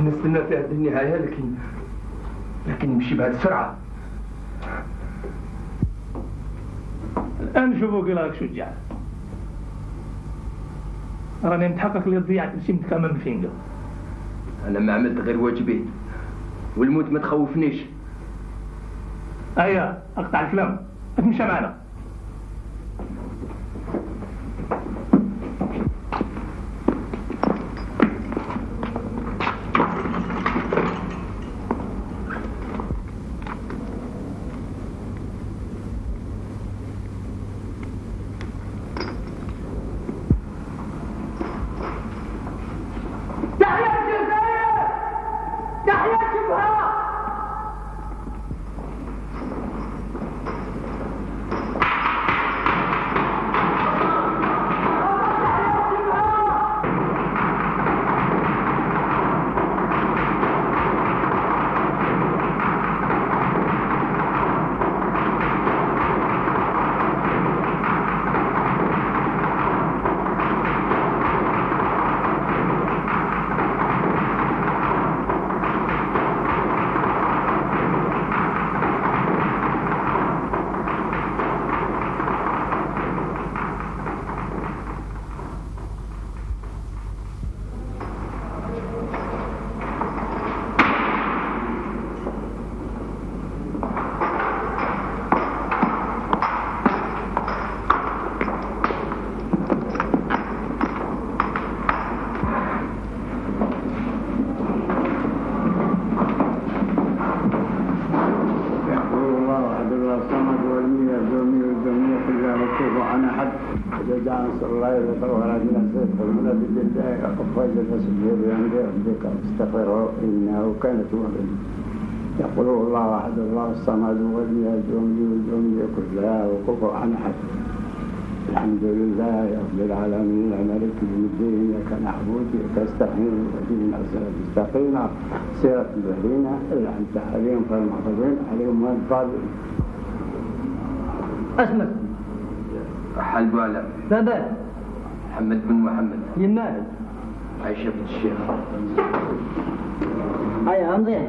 نستنى في هذه النهاية، لكن نمشي بهذه السرعة. الآن نشوفوك راك شجاع. راني متحقق اللي ضيعت نسيمتك أمام الفينجا. أنا ما عملت غير واجبي، والموت ما تخوفنيش. أيا أقطع الكلام، أتمشى معنا. استغفره إنه كان توابا. يقول الله أحد الله الصمد ولم يلد ولم يكن له كفوا أحد. الحمد لله رب العالمين مالك يوم الدين، إياك نعبد وإياك نستعين واهدنا الصراط المستقيم صراط الذين أنعمت عليهم غير المغضوب عليهم ولا الضالين. اسمك؟ حلب على بابا محمد بن محمد. يمال عايشة بنت الشيخ. هيا مزيان.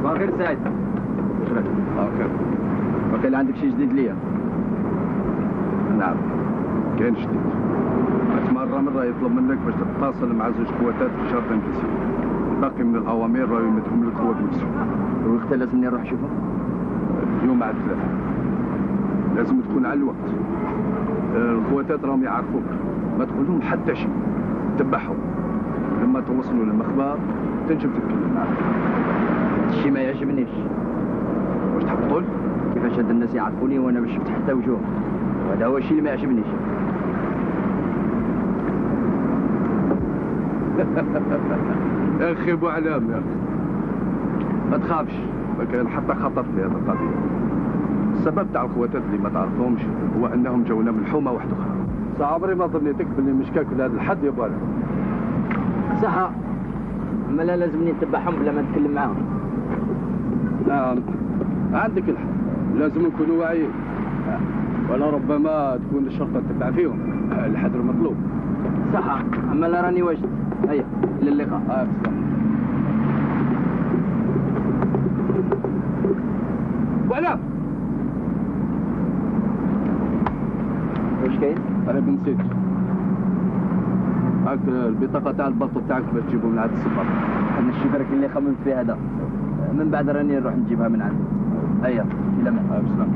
باقر سعيد. وكان عندك شي جديد ليا؟ نعم كاين جديد. مرة يطلب منك باش تتصل مع زوج قواتات في شرطة انجليزية. باقي من الأوامر راه يمدهم لك هو بنفسه. وقت لازمني نروح نشوفه؟ اليوم على 3 لازم تكون على الوقت. القواتات راهم يعرفوك، ما تقول لهم حتى شيء، تبعهم. لما توصلوا للمخبار تنجم تتكلم معهم. الشيء ما يعجبنيش. واش تحب تقول؟ كيفاش هاد الناس يعرفوني وانا ما شفت حتى وجوه، وهذا هو الشيء اللي ما يعجبنيش. يا اخي ابو علام يا اخي ما تخافش، ما كان حتى خطر في هذه القضيه. السبب تاع القواتات اللي ما تعرفهمش هو انهم جاونا من حومه واحده اخرى. صعبري ما ظنيتك باللي مشكاك لهذا الحد يا ابو علام. صح، اما لا لازمني نتبعهم بلا ما نتكلم معاهم. نعم عندك الحق، لازم نكونوا واعيين، ولا ربما تكون الشرطه تتبع فيهم الحذر مطلوب. صح، اما لا راني واجد. هيا الى اللقاء. ابو علام كاين؟ قريب نسيت. هاك البطاقة تاع الباطو تاعك باش تجيبو من عند السفارة. انا الشبرك اللي خممت فيه هذا من بعد راني نروح نجيبها من عنده. هيا الى ما. بسلام.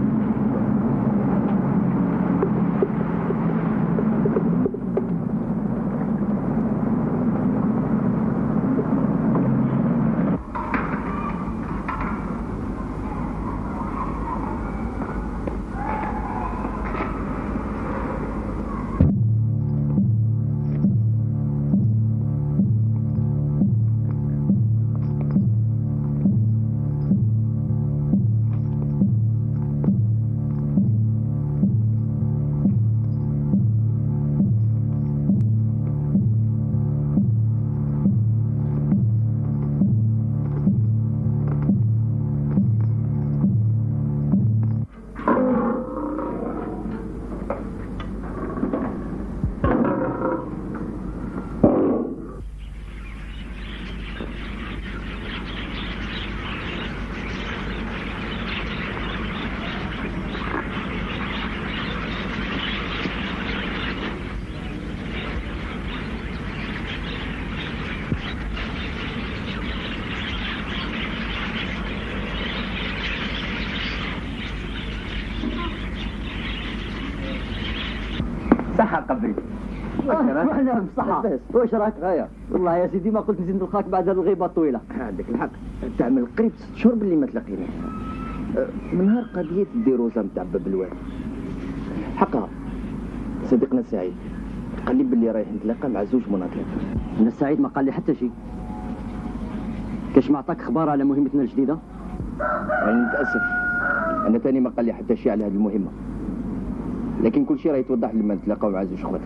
صحة قبري. وانا بصحة. واش راك؟ هيا. والله يا سيدي ما قلت نزيد نلقاك بعد هذه الغيبة الطويلة. عندك الحق. تعمل قريب 6 شهور باللي ما تلاقيناش. من نهار قضية الديروزة نتاع باب الواد. حقها. صديقنا سعيد قال لي باللي رايح نتلاقى مع 2 مناطلات. من السعيد ما قال لي حتى شيء. كاش ما عطاك اخبار على مهمتنا الجديدة؟ أنا متأسف. أنا تاني ما قال لي حتى شيء على هذه المهمة. لكن كل شيء راه يتوضح لما نتلاقاو مع 2 اخواتك.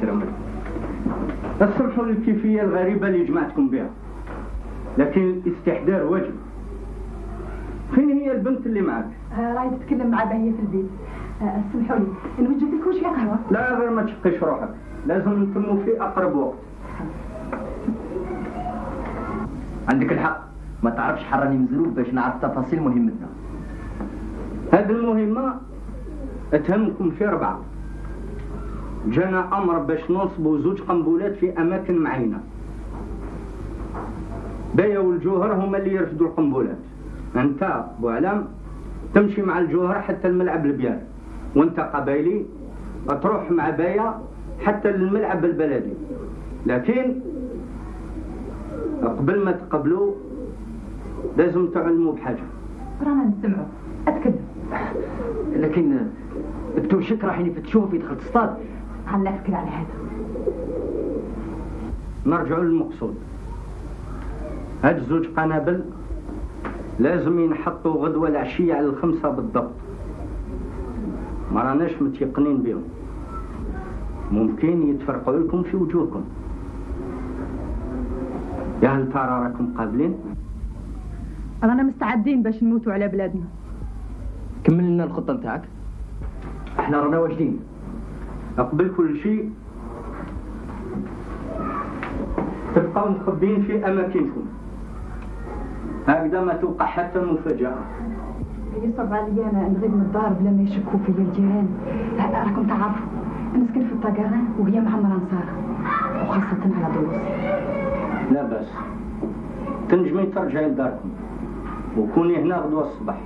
يكرمك. اسمحوا للكيفية الغريبة اللي جمعتكم بها، لكن الاستحضار واجب. فين هي البنت اللي معك؟ راهي تتكلم مع باهية في البيت. اسمحوا لي نوجد لكم شوية قهوة. لا غير ما تشقيش روحك، لازم نتموا في أقرب وقت. عندك الحق، ما تعرفش حراني مزروب باش نعرف تفاصيل مهمتنا. هذه المهمة اتهمكم في 4. جانا أمر باش ننصبوا 2 قنبلات في أماكن معينة. بايا والجوهر هما اللي يرفدوا القنبلات. أنت بوعلام تمشي مع الجوهر حتى الملعب البيان، وأنت قبايلي تروح مع بايا حتى الملعب البلدي. لكن قبل ما تقبلوا لازم تعلموا بحاجة. رانا نسمعوا، أتكلم. لكن التوشك راح يفتشوه في دخلت الصاد. عنا فكرة على هذا. نرجعوا للمقصود. هاد 2 قنابل لازم ينحطوا غدوة العشية على 5 بالضبط. ما راناش متيقنين بهم، ممكن يتفرقوا لكم في وجوهكم. يا هل ترى راكم قابلين؟ رانا مستعدين باش نموتوا على بلادنا. كمل لنا الخطة نتاعك. احنا رانا واجدين. قبل كل شيء تبقوا مخبين في أماكنكم، هكذا ما توقع حتى مفاجأة. يصعب عليا انا نغيب من الدار بلا ما يشكوا فيا الجيران. راكم تعرفوا نسكن في الطاقران وهي معمرة نصارى، وخاصة على دروس. لا بأس، تنجمي ترجعي لداركم وكوني هنا غدوة الصباح.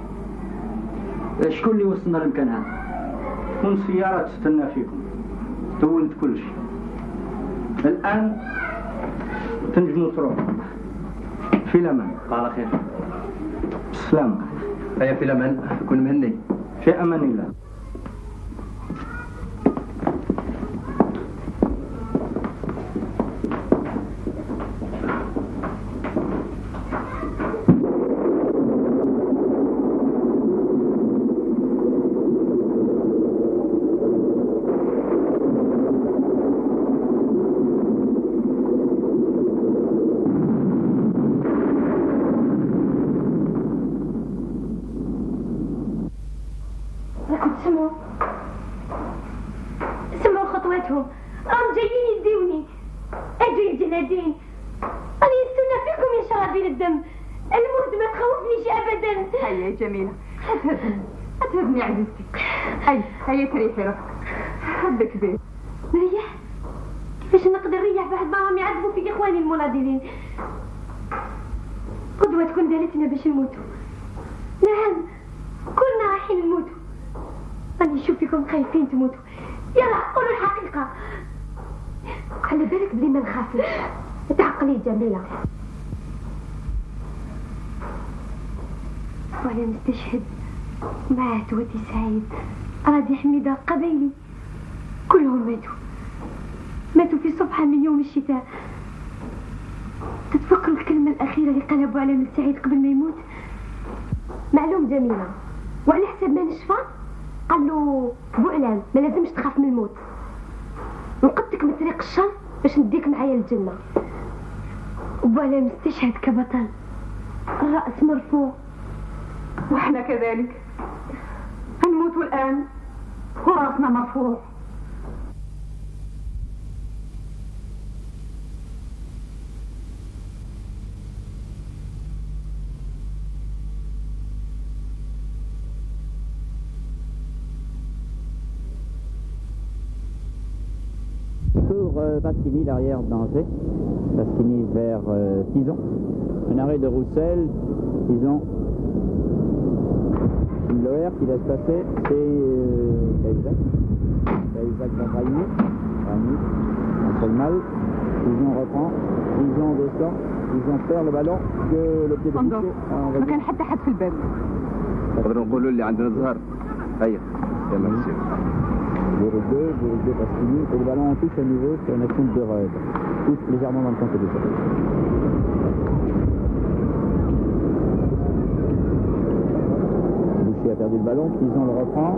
شكون اللي وصلنا للمكان هذا؟ تكون سيارة تستنى فيكم، تولد كل شيء. الآن تنجموا تروحوا. في الأمان. على خير. بالسلامة. هيا في الأمان، كن مهني. في أمان الله. سمعوا خطواتهم، راهم جايين يديوني. اجوا الجنادين، راني نستنى فيكم يا شرابين الدم. الموت ما تخوفنيش ابدا. هيا يا جميلة، أتهزني عزيزتي. هيا تريحي روحك، حبك بيه. نريح؟ كيفاش نقدر نريح بعد ما راهم يعذبوا في اخواني المناضلين؟ قدوة تكون دارتنا باش نموتوا. نعم، كلنا رايحين نموتوا. راني نشوف فيكم خايفين تموتوا. يلا قولوا الحقيقة. على بالك بلي ما نخافش. تعقلي جميلة. وانا مستشهد مع عتوتي سعيد، راضي حميدة، قبايلي كلهم ماتوا في صبحة من يوم الشتاء. تتفكروا الكلمة الأخيرة اللي قلبوا على من سعيد قبل ما يموت؟ معلوم جميلة، وعلى حسب ما نشفى قال له بوعلام ما لازمش تخاف من الموت، نقدك من طريق الشر باش نديك معايا الجنة. وبوعلام استشهد كبطل، الرأس مرفوع. وإحنا كذلك هنموت الآن وراسنا مرفوع. Pour Pasquini, l'arrière d'Angers, Pasquini vers Tison. Un arrêt de Roussel, Tison. L'OR qui laisse passer, c'est Cahuzac. Cahuzac va Ragny, entre le mal. Tison reprend, Tison descend, Tison perd le ballon que le pied de انظر، ما كان حتى حد في الباب. نقدروا نقولوا اللي عندنا ظهر. هيا يا ميرسي. Bourg-deux, Pasquini, et le ballon en touche à nouveau sur une action de Rêve. Touche légèrement dans le camp de jeu. Boucher a perdu le ballon, Tison le reprend,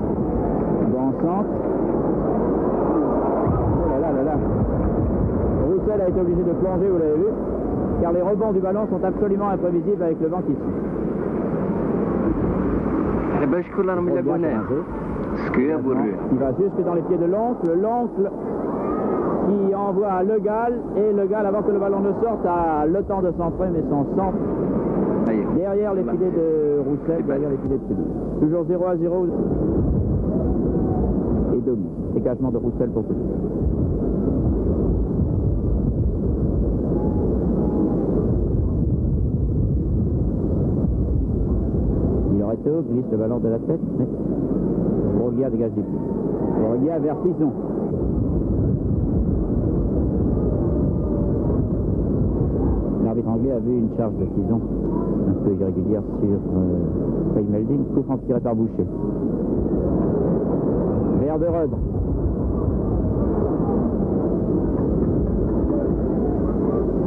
dans le centre. Oh là là là là. Roussel a été obligé de plonger, vous l'avez vu, car les rebonds du ballon sont absolument imprévisibles avec le vent qui suit. Il va jusque dans les pieds de l'oncle qui envoie Le Gall, et Le Gall, avant que le ballon ne sorte, a le temps de centrer, mais son centre derrière les filets de Roussel, derrière les filets de Toulouse. Toujours 0-0 et Domi. Dégagement de Roussel pour Toulouse. Loreto glisse le ballon de la tête, mais Broguia dégage des pieds. Broguia vers Pison. L'arbitre anglais a vu une charge de Pison un peu irrégulière sur Feymelding, coup franc tiré par Boucher. Vers de Rode.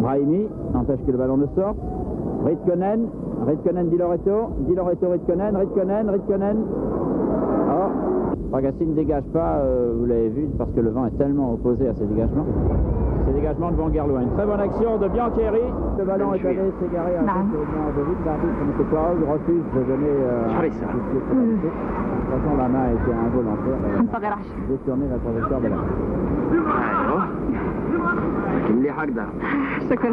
Brahimi empêche que le ballon ne sorte. Ritkonen, Di Loreto, Ritkonen. Oh, Fragassi ne dégage pas, vous l'avez vu, parce que le vent est tellement opposé à ces dégagements. Ces dégagements de Van Gerloin. Une très bonne action de Biancheri. Le ballon est allé s'égarer un peu de vite. L'arbitre M. Poirot refuse de donner un coup de pied. De toute façon, la main était involontaire. Détourner la trajectoire de la main. شكرا.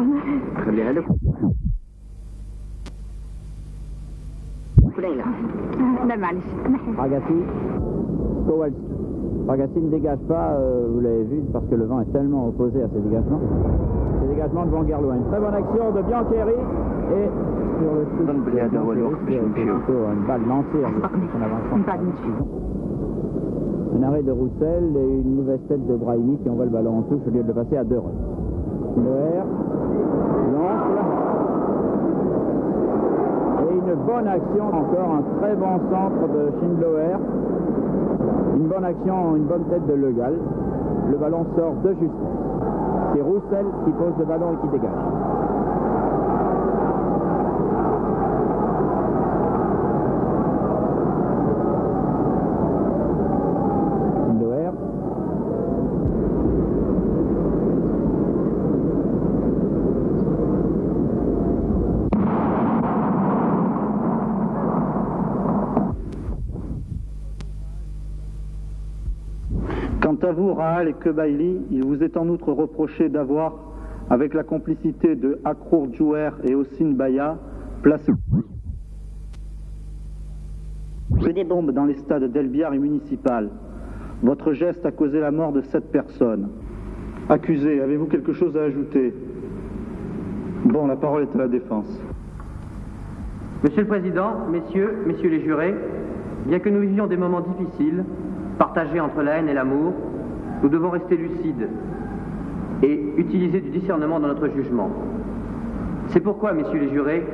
لا معلش. Fragassi, Kowalski. Fragassi ne dégage pas, vous l'avez vu, parce que le vent est tellement opposé à ces dégagements. Ces dégagements de Van Gerloin. Une très bonne action de Biancheri et sur le shoot de Biancheri, c'est plutôt une balle lancée avec son avancement. Un arrêt de Roussel et une mauvaise tête de Brahimi qui envoie le ballon en touche au lieu de le passer à 2 runs. Loer, l'oncle. Et une bonne action, encore un très bon centre de Schindler. Une bonne action, une bonne tête de Le Gall. Le ballon sort de justesse. C'est Roussel qui pose le ballon et qui dégage. Schindler. Quant à vous, Rahal et Kebaili, il vous est en outre reproché d'avoir, avec la complicité de Akrour Djouer et Hossein Baya, placé des bombes dans les stades d'Elbiar et municipal. Votre geste a causé la mort de 7 personnes. Accusé, avez-vous quelque chose à ajouter? Bon, la parole est à la défense. Monsieur le Président, messieurs les jurés, bien que nous vivions des moments difficiles, partagés entre la haine et l'amour, nous devons rester lucides et utiliser du discernement dans notre jugement. C'est pourquoi, messieurs les jurés,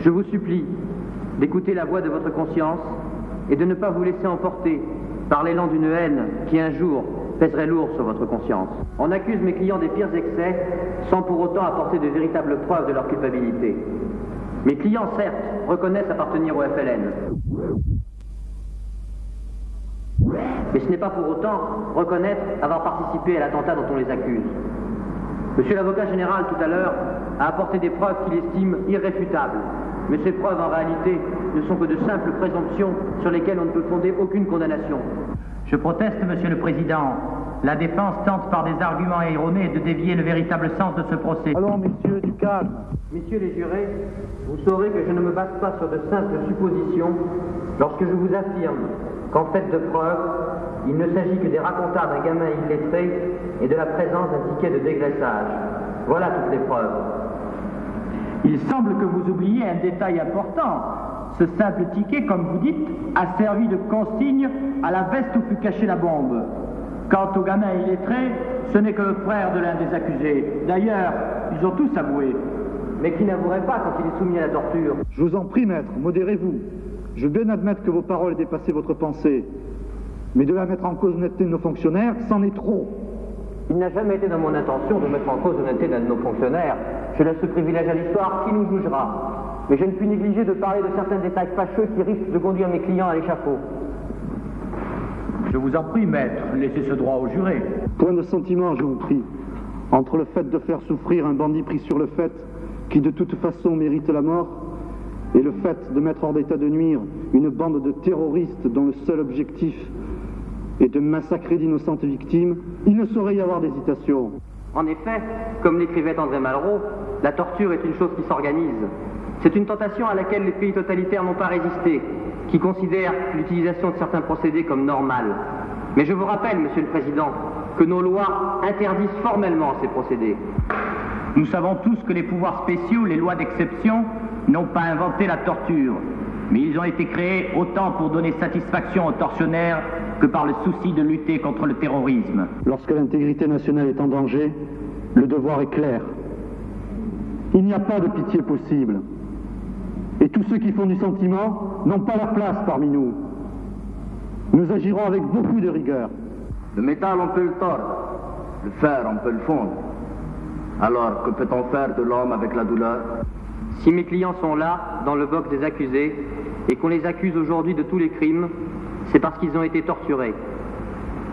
je vous supplie d'écouter la voix de votre conscience et de ne pas vous laisser emporter par l'élan d'une haine qui un jour pèserait lourd sur votre conscience. On accuse mes clients des pires excès sans pour autant apporter de véritables preuves de leur culpabilité. Mes clients, certes, reconnaissent appartenir au FLN. Mais ce n'est pas pour autant reconnaître avoir participé à l'attentat dont on les accuse. Monsieur l'avocat général, tout à l'heure, a apporté des preuves qu'il estime irréfutables. Mais ces preuves, en réalité, ne sont que de simples présomptions sur lesquelles on ne peut fonder aucune condamnation. Je proteste, Monsieur le Président. La défense tente par des arguments erronés de dévier le véritable sens de ce procès. Allons, messieurs, du calme. Messieurs les jurés, vous saurez que je ne me base pas sur de simples suppositions lorsque je vous affirme qu'en fait de preuves, il ne s'agit que des racontars d'un gamin illettré et de la présence d'un ticket de dégraissage. Voilà toutes les preuves. Il semble que vous oubliez un détail important. Ce simple ticket, comme vous dites, a servi de consigne à la veste où fut cachée la bombe. Quant au gamin illettré, ce n'est que le frère de l'un des accusés. D'ailleurs, ils ont tous avoué. Mais qui n'avouerait pas quand il est soumis à la torture? Je vous en prie, maître, modérez-vous. Je veux bien admettre que vos paroles dépassaient votre pensée. Mais de la mettre en cause l'honnêteté de nos fonctionnaires, c'en est trop. Il n'a jamais été dans mon intention de mettre en cause l'honnêteté d'un de nos fonctionnaires. Je laisse ce privilège à l'histoire qui nous jugera. Mais je ne puis négliger de parler de certains détails fâcheux qui risquent de conduire mes clients à l'échafaud. Je vous en prie, maître, laissez ce droit au juré. Point de sentiment, je vous prie, entre le fait de faire souffrir un bandit pris sur le fait, qui de toute façon mérite la mort, et le fait de mettre hors d'état de nuire une bande de terroristes dont le seul objectif est de massacrer d'innocentes victimes, il ne saurait y avoir d'hésitation. En effet, comme l'écrivait André Malraux, la torture est une chose qui s'organise. C'est une tentation à laquelle les pays totalitaires n'ont pas résisté, qui considèrent l'utilisation de certains procédés comme normale. Mais je vous rappelle, Monsieur le Président, que nos lois interdisent formellement ces procédés. Nous savons tous que les pouvoirs spéciaux, les lois d'exception, n'ont pas inventé la torture, mais ils ont été créés autant pour donner satisfaction aux tortionnaires que par le souci de lutter contre le terrorisme. Lorsque l'intégrité nationale est en danger, le devoir est clair. Il n'y a pas de pitié possible. Et tous ceux qui font du sentiment n'ont pas leur place parmi nous. Nous agirons avec beaucoup de rigueur. Le métal, on peut le tordre. Le fer, on peut le fondre. Alors, que peut-on faire de l'homme avec la douleur? Si mes clients sont là, dans le box des accusés, et qu'on les accuse aujourd'hui de tous les crimes, c'est parce qu'ils ont été torturés.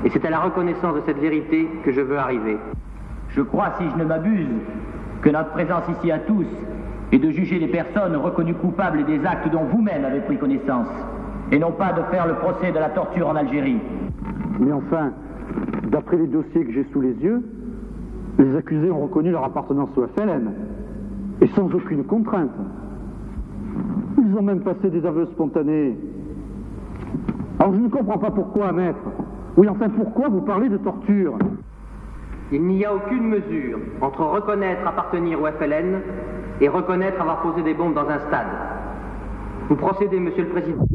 Et c'est à la reconnaissance de cette vérité que je veux arriver. Je crois, si je ne m'abuse, que notre présence ici à tous est de juger les personnes reconnues coupables des actes dont vous-même avez pris connaissance, et non pas de faire le procès de la torture en Algérie. Mais enfin, d'après les dossiers que j'ai sous les yeux, les accusés ont reconnu leur appartenance au FLN, et sans aucune contrainte. Ils ont même passé des aveux spontanés. Alors je ne comprends pas pourquoi, maître. Oui, enfin, pourquoi vous parlez de torture? Il n'y a aucune mesure entre reconnaître appartenir au FLN et reconnaître avoir posé des bombes dans un stade. Vous procédez, Monsieur le Président,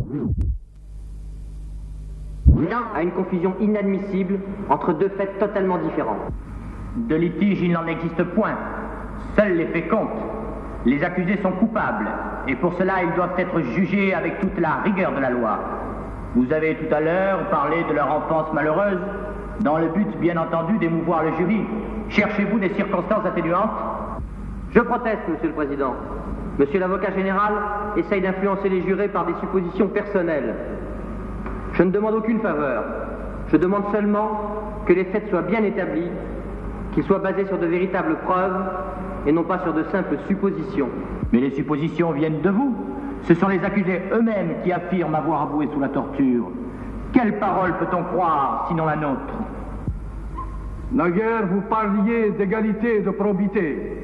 à une confusion inadmissible entre deux faits totalement différents. De litige, il n'en existe point. Seuls les faits comptent. Les accusés sont coupables, et pour cela, ils doivent être jugés avec toute la rigueur de la loi. Vous avez tout à l'heure parlé de leur enfance malheureuse, dans le but, bien entendu, d'émouvoir le jury. Cherchez-vous des circonstances atténuantes? Je proteste, Monsieur le Président. Monsieur l'avocat général essaye d'influencer les jurés par des suppositions personnelles. Je ne demande aucune faveur. Je demande seulement que les faits soient bien établis, qu'ils soient basés sur de véritables preuves et non pas sur de simples suppositions. Mais les suppositions viennent de vous. Ce sont les accusés eux-mêmes qui affirment avoir avoué sous la torture. Quelle parole peut-on croire, sinon la nôtre? Naguère, vous parliez d'égalité et de probité,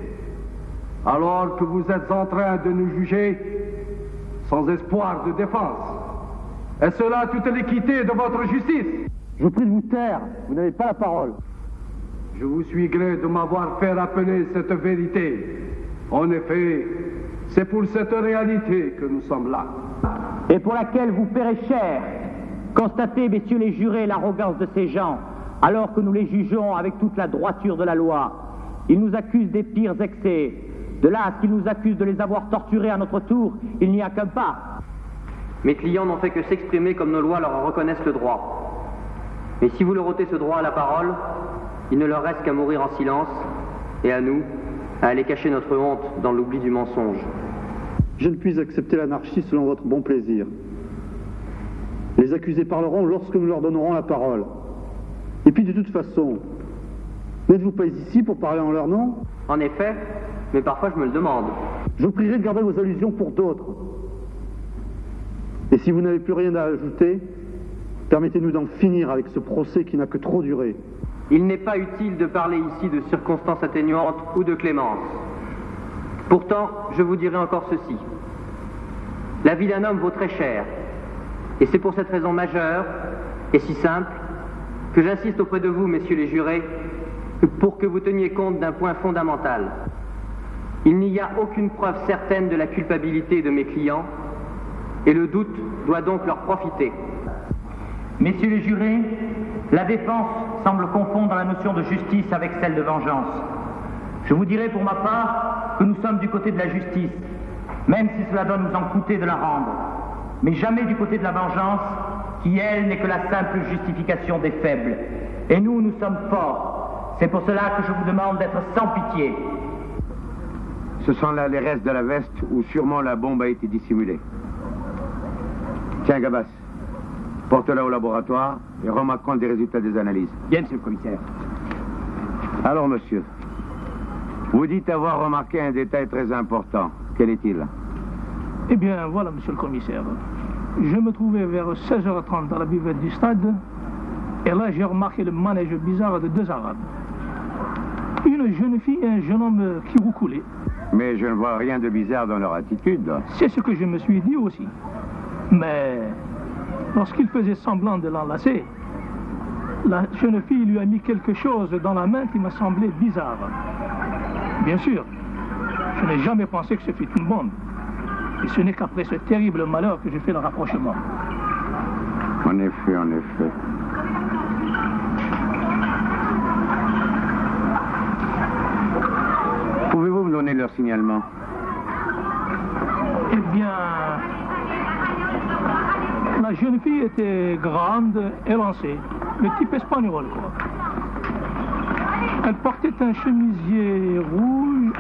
alors que vous êtes en train de nous juger sans espoir de défense. Est-ce là toute l'équité de votre justice? Je vous prie de vous taire, vous n'avez pas la parole. Je vous suis gré de m'avoir fait rappeler cette vérité. En effet, c'est pour cette réalité que nous sommes là. Et pour laquelle vous paierez cher. Constatez, messieurs les jurés, l'arrogance de ces gens, alors que nous les jugeons avec toute la droiture de la loi. Ils nous accusent des pires excès. De là à ce qu'ils nous accusent de les avoir torturés à notre tour, il n'y a qu'un pas. Mes clients n'ont fait que s'exprimer comme nos lois leur reconnaissent le droit. Mais si vous leur ôtez ce droit à la parole, il ne leur reste qu'à mourir en silence, et à nous, à aller cacher notre honte dans l'oubli du mensonge. Je ne puis accepter l'anarchie selon votre bon plaisir. Les accusés parleront lorsque nous leur donnerons la parole. Et puis de toute façon, n'êtes-vous pas ici pour parler en leur nom? En effet, mais parfois je me le demande. Je vous prierai de garder vos allusions pour d'autres. Et si vous n'avez plus rien à ajouter, permettez-nous d'en finir avec ce procès qui n'a que trop duré. Il n'est pas utile de parler ici de circonstances atténuantes ou de clémence. Pourtant, je vous dirai encore ceci. La vie d'un homme vaut très cher. Et c'est pour cette raison majeure, et si simple, que j'insiste auprès de vous, messieurs les jurés, pour que vous teniez compte d'un point fondamental. Il n'y a aucune preuve certaine de la culpabilité de mes clients, et le doute doit donc leur profiter. Messieurs les jurés, la défense semble confondre la notion de justice avec celle de vengeance. Je vous dirai pour ma part que nous sommes du côté de la justice, même si cela doit nous en coûter de la rendre, mais jamais du côté de la vengeance, qui, elle, n'est que la simple justification des faibles. Et nous, nous sommes forts. C'est pour cela que je vous demande d'être sans pitié. Ce sont là les restes de la veste où sûrement la bombe a été dissimulée. Tiens, Gabas, porte-la au laboratoire et rends-moi compte des résultats des analyses. Bien, monsieur le commissaire. Alors, monsieur, vous dites avoir remarqué un détail très important. Quel est-il? Eh bien, voilà, monsieur le commissaire. Je me trouvais vers 16h30 dans la buvette du stade, et là, j'ai remarqué le manège bizarre de deux Arabes. Une jeune fille et un jeune homme qui roucoulaient. Mais je ne vois rien de bizarre dans leur attitude. C'est ce que je me suis dit aussi. Mais lorsqu'il faisait semblant de l'enlacer, la jeune fille lui a mis quelque chose dans la main qui m'a semblé bizarre. Bien sûr, je n'ai jamais pensé que ce fût une bombe. Et ce n'est qu'après ce terrible malheur que j'ai fait le rapprochement. En effet, en effet. Pouvez-vous me donner leur signalement? Eh bien, la jeune fille était grande, élancée, le type espagnol, quoi. Elle portait un chemisier rouge,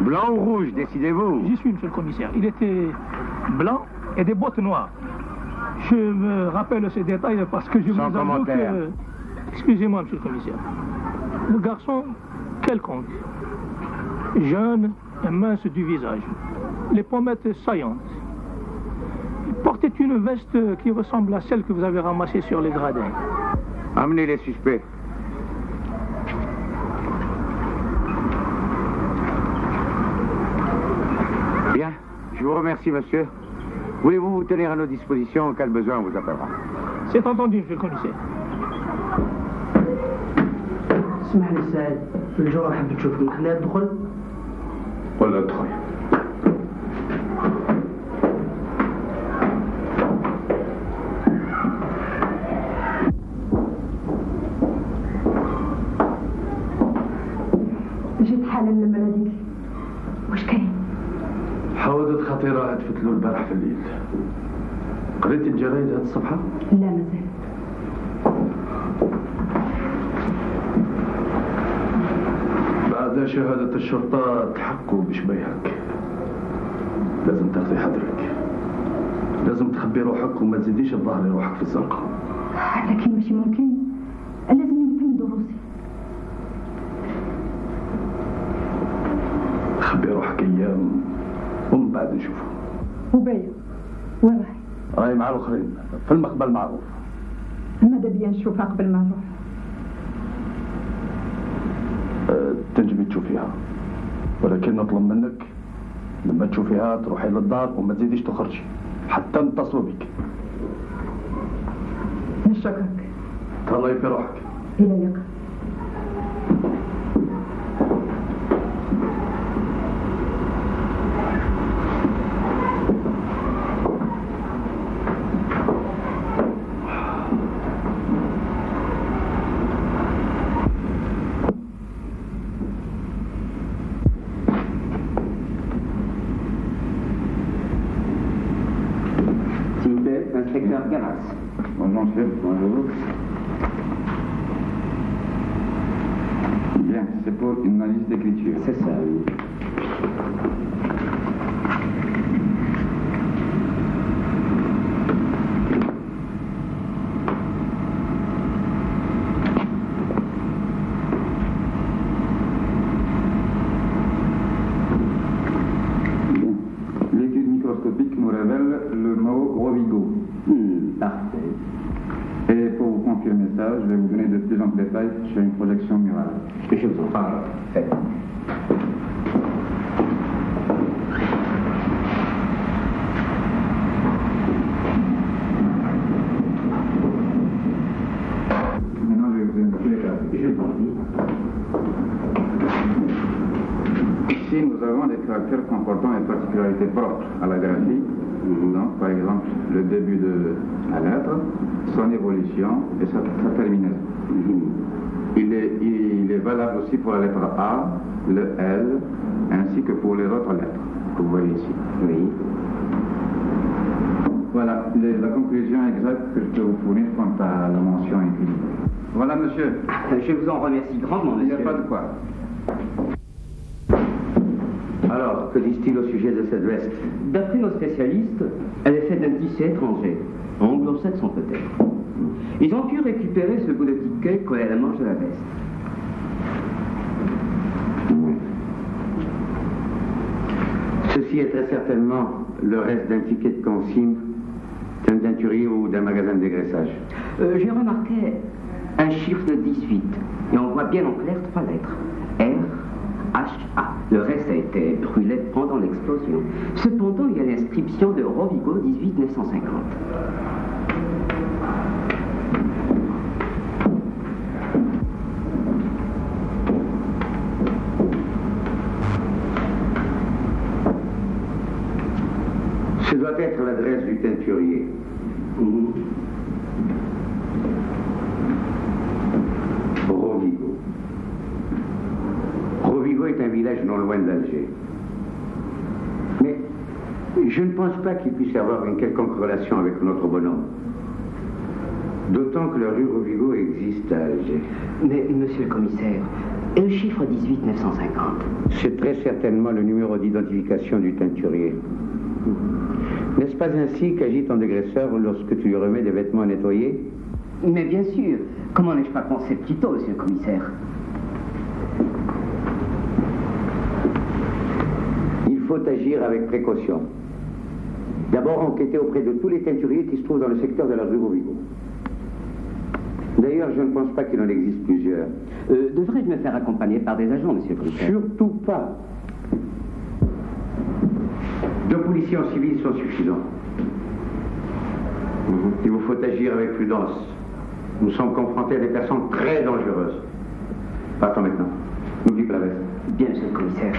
Blanc ou rouge, décidez-vous. J'y suis, monsieur le commissaire. Il était blanc et des bottes noires. Je me rappelle ces détails parce que je vous avoue que... Excusez-moi, monsieur le commissaire. Le garçon, quelconque, jeune et mince du visage, les pommettes saillantes. Il portait une veste qui ressemble à celle que vous avez ramassée sur les gradins. Amenez les suspects. Bien, je vous remercie, monsieur. Voulez-vous vous tenir à nos dispositions en cas de besoin, on vous appellera. C'est entendu, monsieur le commissaire. اسمح لي سعد الجوار حب تشوفني خليها تدخل ولا ادخل جيت حالا لما ناديك واش كاين؟ حوادث خطيرة هتفت له البارح في الليل. قريت الجرايد هاد الصبحة؟ لا مازال. بعد شهادة الشرطة تحقوا بشبيهك. لازم تاخذي حذرك. لازم تخبي روحك وما تزيديش تظهري روحك في الزنقة. لكن ماشي ممكن. لازم نكمل دروسي. خبي روحك أيام ومن بعد نشوفه. وبايا وين راهي؟ راهي مع الآخرين في المقبل معروف. ماذا بيا نشوفها قبل ما نروح؟ تنجمي تشوفيها ولكن نطلب منك لما تشوفيها تروحي للدار وما تزيديش تخرجي حتى نتصلوا بك. نشكرك. تهلاي في روحك. إلى اللقاء. Inspecteur Gamas. Bonjour, chef. Bonjour. Bien, c'est pour une analyse d'écriture. C'est ça, oui. L'étude microscopique nous révèle le mot Rovigo. Parfait. Et pour vous confirmer ça, je vais vous donner de plus amples détails sur une projection murale. Je vous en parle. Fait. Maintenant, je vais vous indiquer les caractéristiques. Je t'en dis. Ici, nous avons des caractères comportant des particularités propres à la graphie. Donc, par exemple, le début de la lettre, son évolution et sa terminaison. Il est valable aussi pour la lettre A, le L, ainsi que pour les autres lettres que vous voyez ici. Oui. Voilà la conclusion exacte que je peux vous fournir quant à la mention équilibrée. Voilà, monsieur. Je vous en remercie grandement, monsieur. Il n'y a pas de quoi. Alors, que disent-ils au sujet de cette veste? D'après nos spécialistes, elle est faite d'un tissu étranger, anglo-saxon peut-être. Ils ont pu récupérer ce bout de ticket collé à la manche de la veste. Ceci est très certainement le reste d'un ticket de consigne, d'un teinturier ou d'un magasin de dégraissage. J'ai remarqué un chiffre de 18 et on voit bien en clair 3 lettres. R-H-A. Le reste a été brûlé pendant l'explosion. Cependant, il y a l'inscription de Rovigo 18 950. Ce doit être l'adresse du teinturier. Rovigo. Rovigo est un village non loin d'Alger. Mais je ne pense pas qu'il puisse y avoir une quelconque relation avec notre bonhomme. D'autant que la rue Rovigo existe à Alger. Mais, monsieur le commissaire, et le chiffre 18 950? C'est très certainement le numéro d'identification du teinturier. N'est-ce pas ainsi qu'agit ton dégraisseur lorsque tu lui remets des vêtements nettoyés? Mais bien sûr. Comment n'ai-je pas pensé plus tôt, monsieur le commissaire? Il faut agir avec précaution. D'abord, enquêter auprès de tous les teinturiers qui se trouvent dans le secteur de la rue Rovigo. D'ailleurs, je ne pense pas qu'il en existe plusieurs. Devrais-je me faire accompagner par des agents, monsieur le commissaire? Surtout pas. 2 policiers en civil sont suffisants. Il vous faut agir avec prudence. Nous sommes confrontés à des personnes très dangereuses. Partons maintenant. N'oublie pas la veste. Bien, monsieur le commissaire.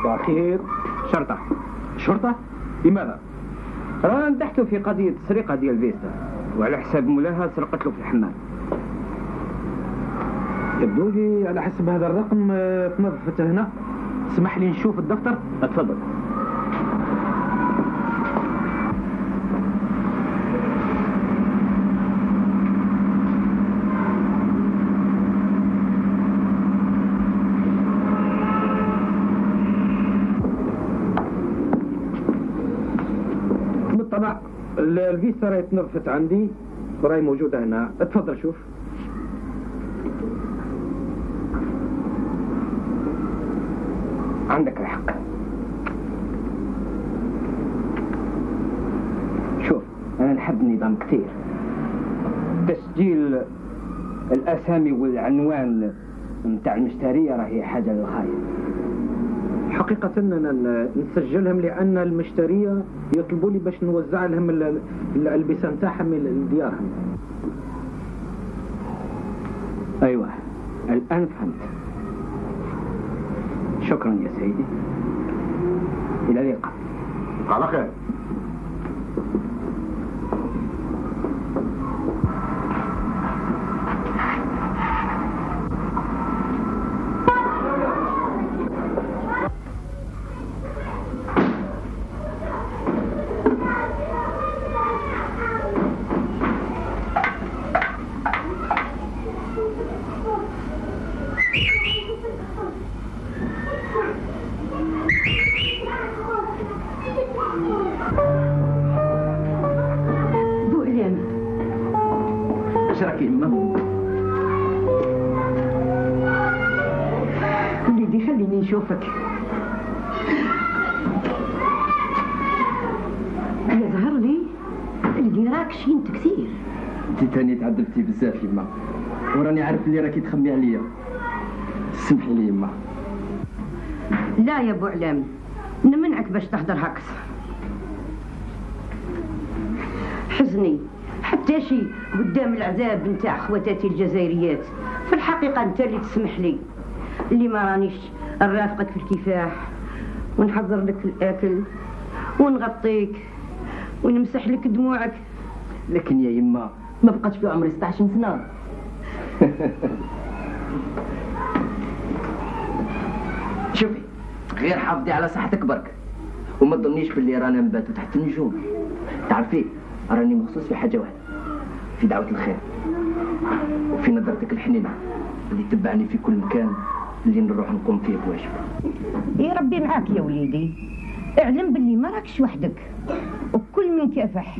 صباح الخير. شرطة؟ لماذا؟ رانا نبحثوا في قضية السرقة ديال فيستا وعلى حساب مولاها سرقت له في الحمام. يبدو لي على حسب هذا الرقم تنظفته هنا. اسمح لي نشوف الدفتر. اتفضل. بالطبع الفيستا راهي تنظفت عندي وراهي موجودة هنا. اتفضل شوف. عندك الحق. شوف أنا نحب النظام كثير. تسجيل الأسامي والعنوان متاع المشترية راهي حاجة للغاية. حقيقة أننا نسجلهم لأن المشترية يطلبوا لي باش نوزع لهم الألبسة نتاعهم لديارهم. أيوة الآن فهمت. شكرا يا سيدي. إلى اللقاء. على خير. وليدي خليني نشوفك. يظهر لي اللي راك شينت كثير. انت تاني تعذبتي بزاف يما، وراني عارف اللي راكي تخمي عليا. سمحي لي يما. لا يا ابو علام، نمنعك باش تهدر هكذا. حزني حتى حتى شي قدام العذاب نتاع خواتاتي الجزائريات. في الحقيقة انت اللي تسمح لي، اللي ما رانيش نرافقك في الكفاح ونحضر لك الاكل ونغطيك ونمسح لك دموعك. لكن يا يما ما بقاتش في عمري 16 سنة. شوفي غير حافظي على صحتك برك، وما تظنيش باللي رانا نباتوا تحت النجوم. تعرفي راني مخصوص في حاجة واحدة، في دعوة الخير وفي نظرتك الحنينة اللي تبعني في كل مكان اللي نروح نقوم فيه بواجب. يا ربي معاك يا وليدي، اعلم باللي ما راكش وحدك وكل من كافح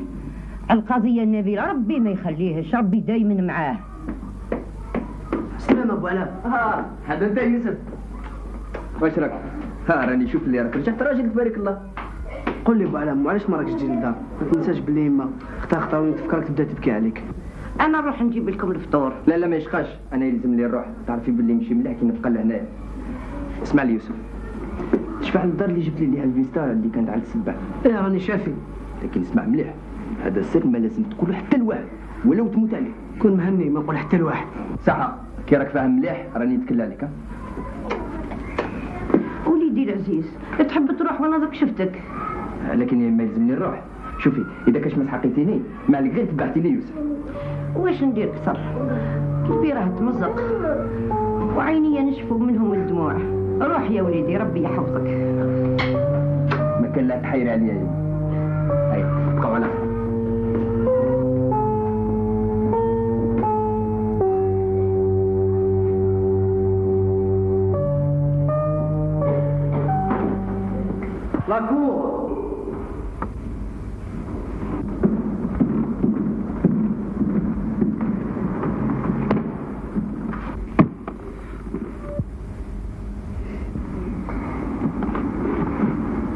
القضية النبيلة ربي ما يخليهش، ربي دايما معاه. سلام ابو علاء. هذا انت يوسف، واش راك؟ راني شوف اللي راك رجعت راجل تبارك الله. قول لي ابو علاء علاش ما راكش تجي للدار؟ ما تنساش باللي يما اختها ونتفكرك تبدا تبكي عليك. انا نروح نجيب لكم الفطور. لا ما يشقاش، انا يلزم لي نروح. تعرفي باللي مشي مليح كي نبقى لهنايا. اسمع لي يوسف، شبح الدار اللي جبت لي الفيستا اللي كانت على السبع. راني شافي، لكن اسمع مليح، هذا السر ما لازم تقول حتى لواحد ولو تموت عليه. كون مهني ما نقول حتى لواحد. صح، كي راك فاهم مليح راني نتكلى عليك. وليدي العزيز تحب تروح وانا ذاك شفتك. لكن ما يلزمني نروح. شوفي اذا كاش ما سحقيتيني ما عليك غير تبعتي لي يوسف. واش ندير اكثر؟ قلبي راه تمزق وعيني نشفوا منهم الدموع. روح يا وليدي ربي يحفظك. ما كان لا تحيري عليا يا هاي بقاو على خير. La cour.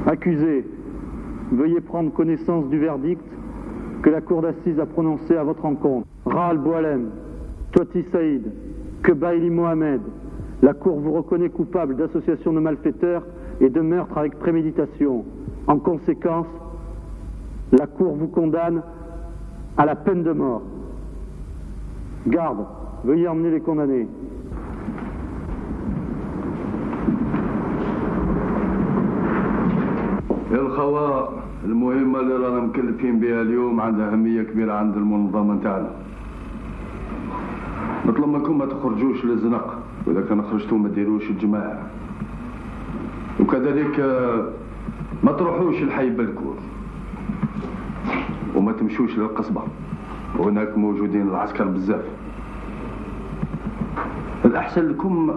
Accusé, veuillez prendre connaissance du verdict que la cour d'assises a prononcé à votre encontre. Raal Boualem, Toati Saïd, Kebaili Mohamed, la cour vous reconnaît coupable d'association de malfaiteurs et de meurtre avec préméditation. En conséquence, la cour vous condamne à la peine de mort. Garde, veuillez emmener les condamnés. الخوة المهمة اللي رانا مكلفين بها اليوم عندها أهمية كبيرة عند المنظمة نتاعنا. نطلب منكم ما تخرجوش للزنق، وإذا كان خرجتوا ما ديروش الجماعة، وكذلك ما تروحوش لحي بلكور وما تمشوش للقصبة، وهناك موجودين العسكر بزاف. الأحسن لكم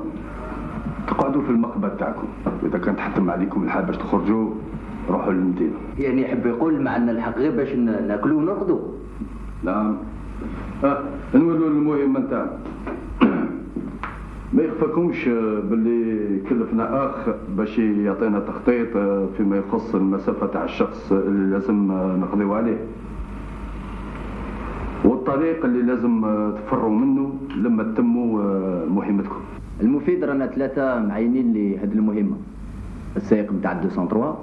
تقعدوا في المقبة تاعكم، وإذا كان تحتم عليكم الحال باش تخرجوا روحوا للمدينة. يعني يحب يقول معنا الحق غير باش ناكلوا ونرقدوا. نعم. نولوا للمهمة نتاعنا. ما يخفاكمش باللي كلفنا اخ باش يعطينا تخطيط فيما يخص المسافة تاع الشخص اللي لازم نقضيو عليه، والطريق اللي لازم تفروا منه لما تتموا مهمتكم. المفيد رانا 3 معينين لهذه المهمة. السائق نتاع 203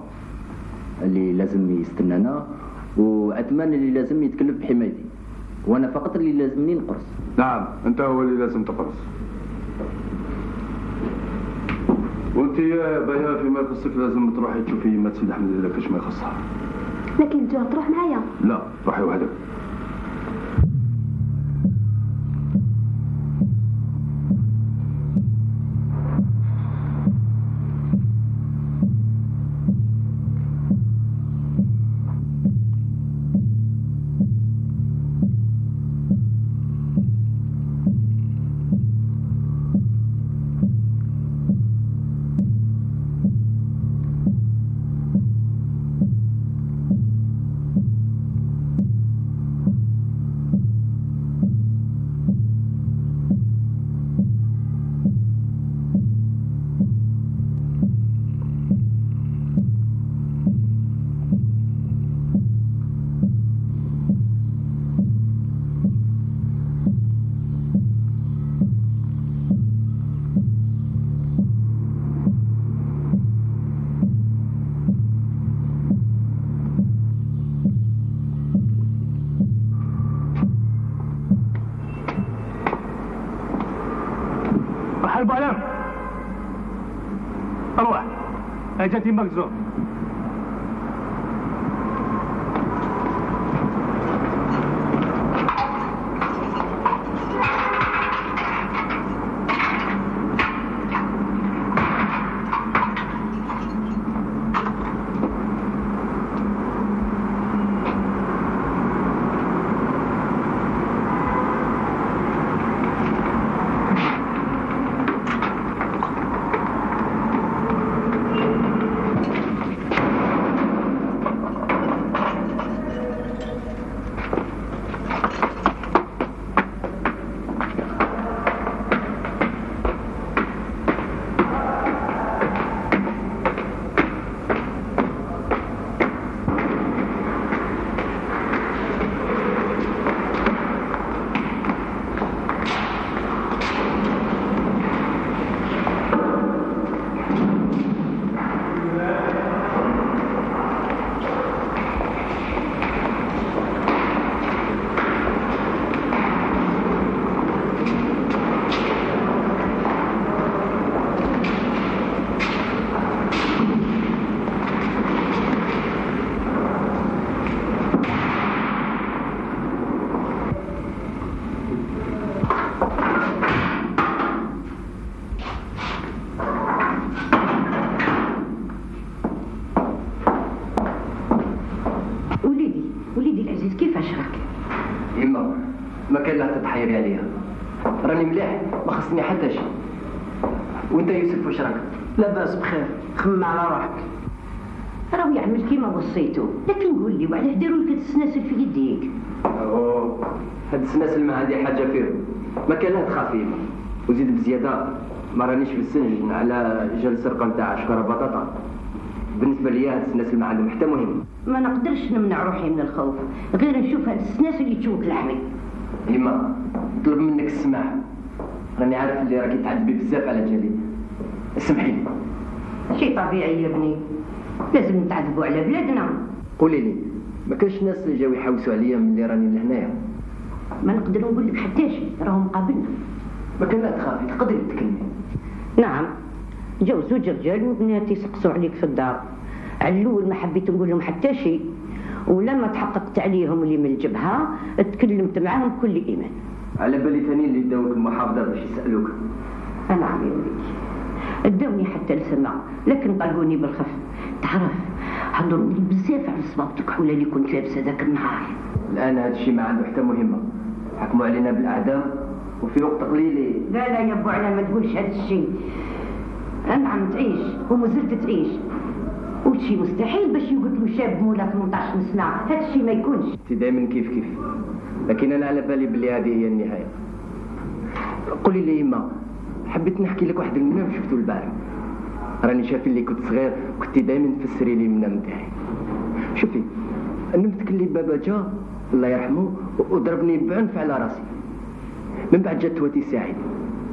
اللي لازم يستنانا، وعثمان اللي لازم يتكلف بحمايتي، وانا فقط اللي لازمني نقرص. نعم انت هو اللي لازم تقرص. وانت يا بيا فيما يخصك لازم تروحي تشوفي ما تسيد احمد الله كاش ما يخصها. لكن الجوع تروح معايا. لا روحي وحدك. جاتي مكزوم. ما كان لا تتحيري عليها، راني مليح ما خصني حتى شيء. وانت يوسف واش راك؟ لا باس بخير، خمم على روحك. راهو يعمل كيما وصيتو، لكن قول لي وعلاش داروا لك هاد السناسل في يديك؟ هاد السناسل ما عندي حاجه فيهم، ما كان لا تخافي وزيد بزياده ما رانيش في السجن على جلسه رقم تاع شكاره بطاطا. بالنسبه لي هاد السناسل ما عندهم حتى مهم. ما نقدرش نمنع روحي من الخوف، غير نشوف هاد السناسل اللي تشوك لحمي. يما طلب منك السماح، راني عارف اللي راكي تعذبي بزاف على جالي، اسمحي لي. شيء طبيعي يا ابني، لازم نتعذبوا على بلادنا. قولي لي، ما كاش ناس اللي جاو يحوسوا عليا من اللي راني لهنايا؟ ما نقدر نقول لك حتى شيء، راهم قابلنا. ما كان لا تخافي، تقدري تتكلمي. نعم، جاو زوج رجال وبنات يسقسوا عليك في الدار. على الاول ما حبيت نقول لهم حتى شيء، ولما تحققت عليهم اللي من الجبهه تكلمت معاهم بكل ايمان. على بالي ثاني اللي داوك المحافظه باش يسالوك. نعم يا وليدي، داوني حتى لسما، لكن طلقوني بالخف. تعرف هضروا لي بزاف على صبابة الكحوله اللي كنت لابسه ذاك النهار. الان هذا الشيء ما عنده حتى مهمه، حكموا علينا بالاعدام وفي وقت قليل. لا يا ابو علا ما تقولش هذا الشيء. نعم تعيش ومازلت تعيش، وشي مستحيل باش يقتلوا شاب مولا 18 سنه، هذا الشيء ما يكونش. انت دائما كيف لكن انا على بالي بلي هذه هي النهايه. قولي لي يما، حبيت نحكي لك واحد المنام شفتو البارح. راني شايف اللي كنت صغير كنت دائما تفسري لي المنام تاعي. شوفي، نمت اللي بابا جا الله يرحمه وضربني بعنف على راسي. من بعد جات تواتي سعيد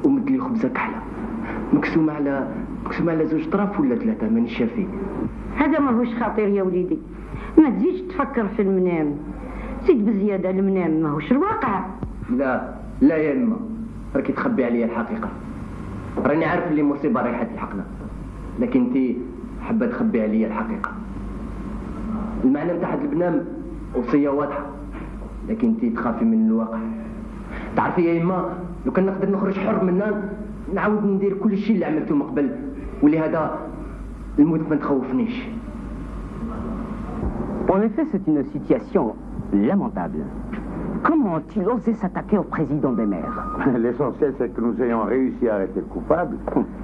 ومد لي خبزه كحله مقسومه على زوج طراف ولا ثلاثه مانيش شافي. هذا ماهوش خطير يا وليدي، ما تزيدش تفكر في المنام، زيد بزياده المنام ماهوش الواقع. لا يا اما، راكي تخبي عليا الحقيقه. راني عارف اللي مصيبه رايحه تلحقنا، لكن انت حابه تخبي عليا الحقيقه. المعنى نتاع هذا المنام وصيه واضحه، لكن انت تخافي من الواقع. تعرفي يا اما، لو كان نقدر نخرج حر منها نعاود ندير كل شيء اللي عملته من قبل، ولهذا الموت ما تخوفنيش. En effet, c'est une situation lamentable. Comment ont-ils osé s'attaquer au président des maires? L'essentiel, c'est que nous ayons réussi à arrêter le coupable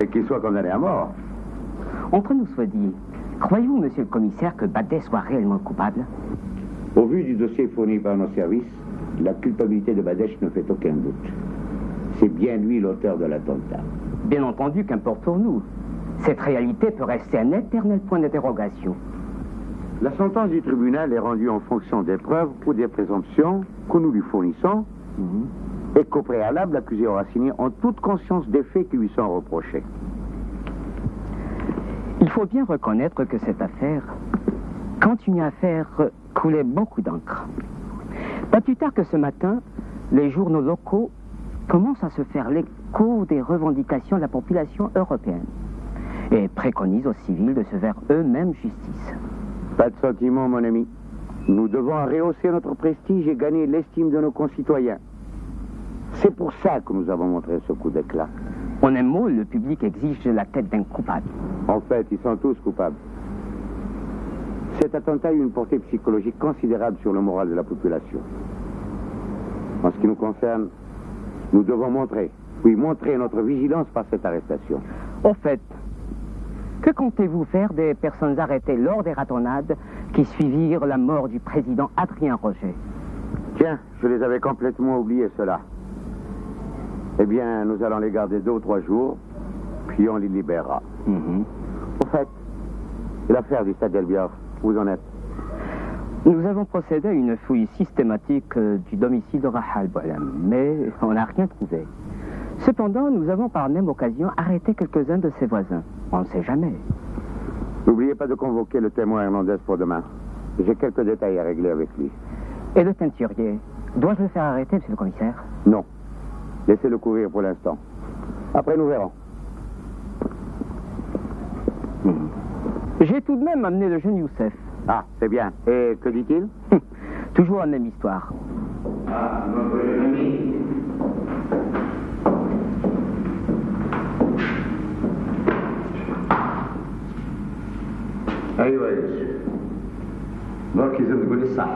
et qu'il soit condamné à mort. Entre nous soit dit, croyez-vous, monsieur le commissaire, que Badet soit réellement coupable? Au vu du dossier fourni par nos services, la culpabilité de Badèche ne fait aucun doute. C'est bien lui l'auteur de l'attentat. Bien entendu, qu'importe pour nous. Cette réalité peut rester un éternel point d'interrogation. La sentence du tribunal est rendue en fonction des preuves ou des présomptions que nous lui fournissons et qu'au préalable, l'accusé aura signé en toute conscience des faits qui lui sont reprochés. Il faut bien reconnaître que cette affaire continue à faire couler beaucoup d'encre. Pas plus tard que ce matin, les journaux locaux commencent à se faire l'écho des revendications de la population européenne. et préconise aux civils de se faire eux-mêmes justice. Pas de sentiment, mon ami. Nous devons rehausser notre prestige et gagner l'estime de nos concitoyens. C'est pour ça que nous avons montré ce coup d'éclat. En un mot, le public exige la tête d'un coupable. En fait, ils sont tous coupables. Cet attentat a eu une portée psychologique considérable sur le moral de la population. En ce qui nous concerne, nous devons montrer notre vigilance par cette arrestation. Au fait, que comptez-vous faire des personnes arrêtées lors des ratonnades qui suivirent la mort du président Adrien Roger? Tiens, je les avais complètement oubliés, ceux-là. Eh bien, nous allons les garder 2 ou 3 jours, puis on les libérera. Au fait, l'affaire du stade d'Elbior, où vous en êtes? Nous avons procédé à une fouille systématique du domicile de Rahal Boualem, mais on n'a rien trouvé. Cependant, nous avons par même occasion arrêté quelques-uns de ses voisins. On ne sait jamais. N'oubliez pas de convoquer le témoin Hernandez pour demain. J'ai quelques détails à régler avec lui. Et le teinturier? Dois-je le faire arrêter, monsieur le commissaire? Non. Laissez-le courir pour l'instant. Après, nous verrons. J'ai tout de même amené le jeune Youssef. Ah, c'est bien. Et que dit-il? Toujours la même histoire. Ah, notre jeune ami. ايوه يا يوسف برك لازم تقول لي الصح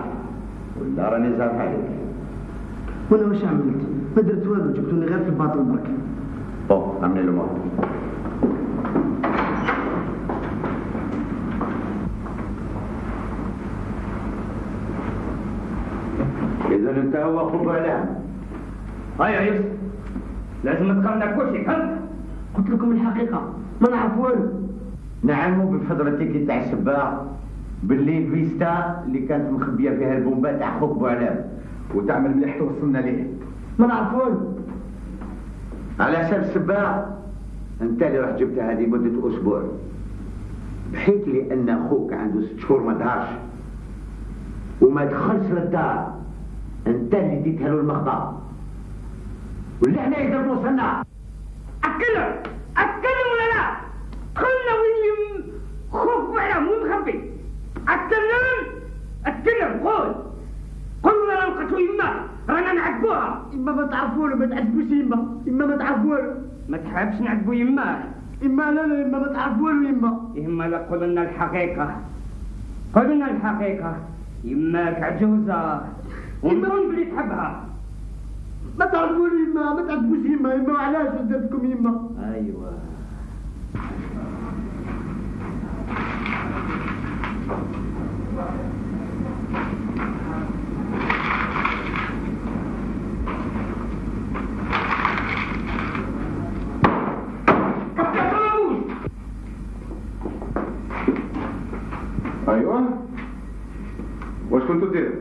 ولا راني زعف عليك. وانا واش عملت؟ ما درت والو، جبتوني غير في الباطل برك. اوه عملي له موت. اذا انت هو اخو علام. هيا يا يوسف لازم تخلنا كل شيء فهمت؟ قلت لكم الحقيقه ما نعرف والو. نعم بفضلتك تاع السباع باللي فيستا اللي كانت مخبيه فيها البومبا تاع خوك بوعلام وتعمل مليح توصلنا ليه. ما نعرف والو. على حساب السباع انت اللي رحت جبتها هذه مده اسبوع بحيث لان اخوك عنده 6 شهور ما ظهرش وما دخلش للدار انت اللي ديتها له المخبى واللي احنا اذا وصلنا اتكلم ولا لا؟ قلنا وين خوك بعلام وين مخبي؟ اتكلم قول ولا نلقتو يما رانا نعذبوها. يما ما تعرفوا له، ما تعذبوش يما ما تعرفوا له. ما تحبش نعذبو يما. يما لا يما ما تعرفوا له يما لا قول لنا الحقيقة. قول لنا الحقيقة. يماك عجوزة ونظن بلي تحبها. ما تعرفوا له يما، ما تعذبوش يما علاش درتكم يما؟ ايوه ايوه واش كنتو ديروا؟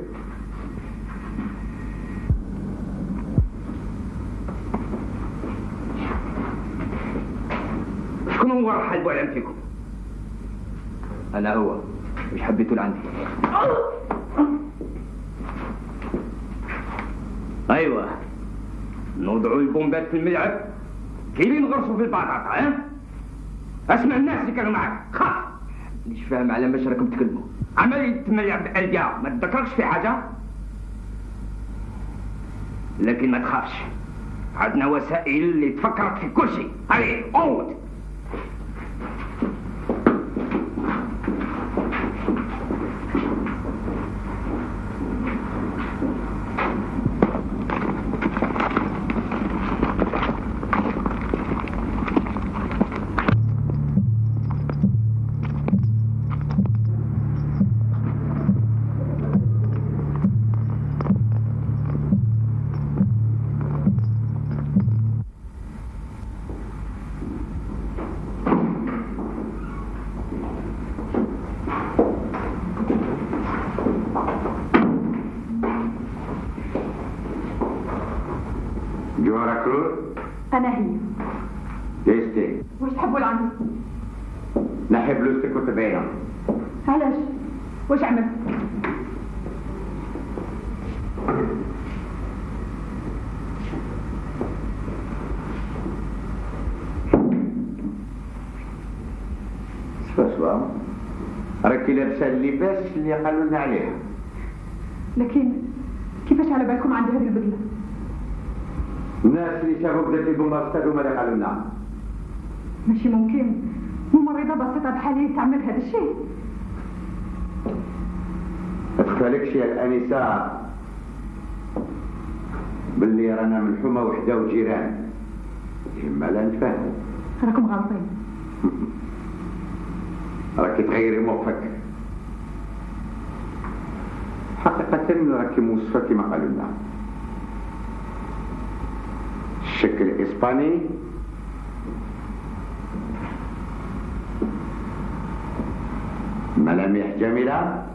شكون هو رحل بوعلام فيكم؟ انا هو. مش حبيتوا لعندي؟ ايوه نوضعوا البومبات في الملعب كي اللي نغرسوا في البطاطا. ها اسمع الناس اللي كانوا معك خاف. مش فاهم على ماش راكم تكلموا. عملية الملعب الجا ما تذكركش في حاجة؟ لكن ما تخافش عندنا وسائل اللي تفكرك في كل شيء. هاي عود. جوارا كرور؟ أنا هي. ليستي؟ وش تحبوا العمل؟ نحب لوستك وتباينة. علاش؟ وش عملت؟ لابسه اللباس اللي قالوا لنا عليه. لكن كيفاش على بالكم عندي هذه البدله؟ الناس اللي شافوا بدات البومه في هما اللي قالوا لنا. ماشي ممكن ممرضه بسيطه بحالي تعمل هذا الشيء. ما تخفالكش يا الانسه باللي رانا من حومه وحده وجيران، اما لا نتفاهم. راكم غالطين. راكي تغيري موقفك. حقيقة راكي موصفة كما قالوا لنا. الشكل إسباني، ملامح جميلة،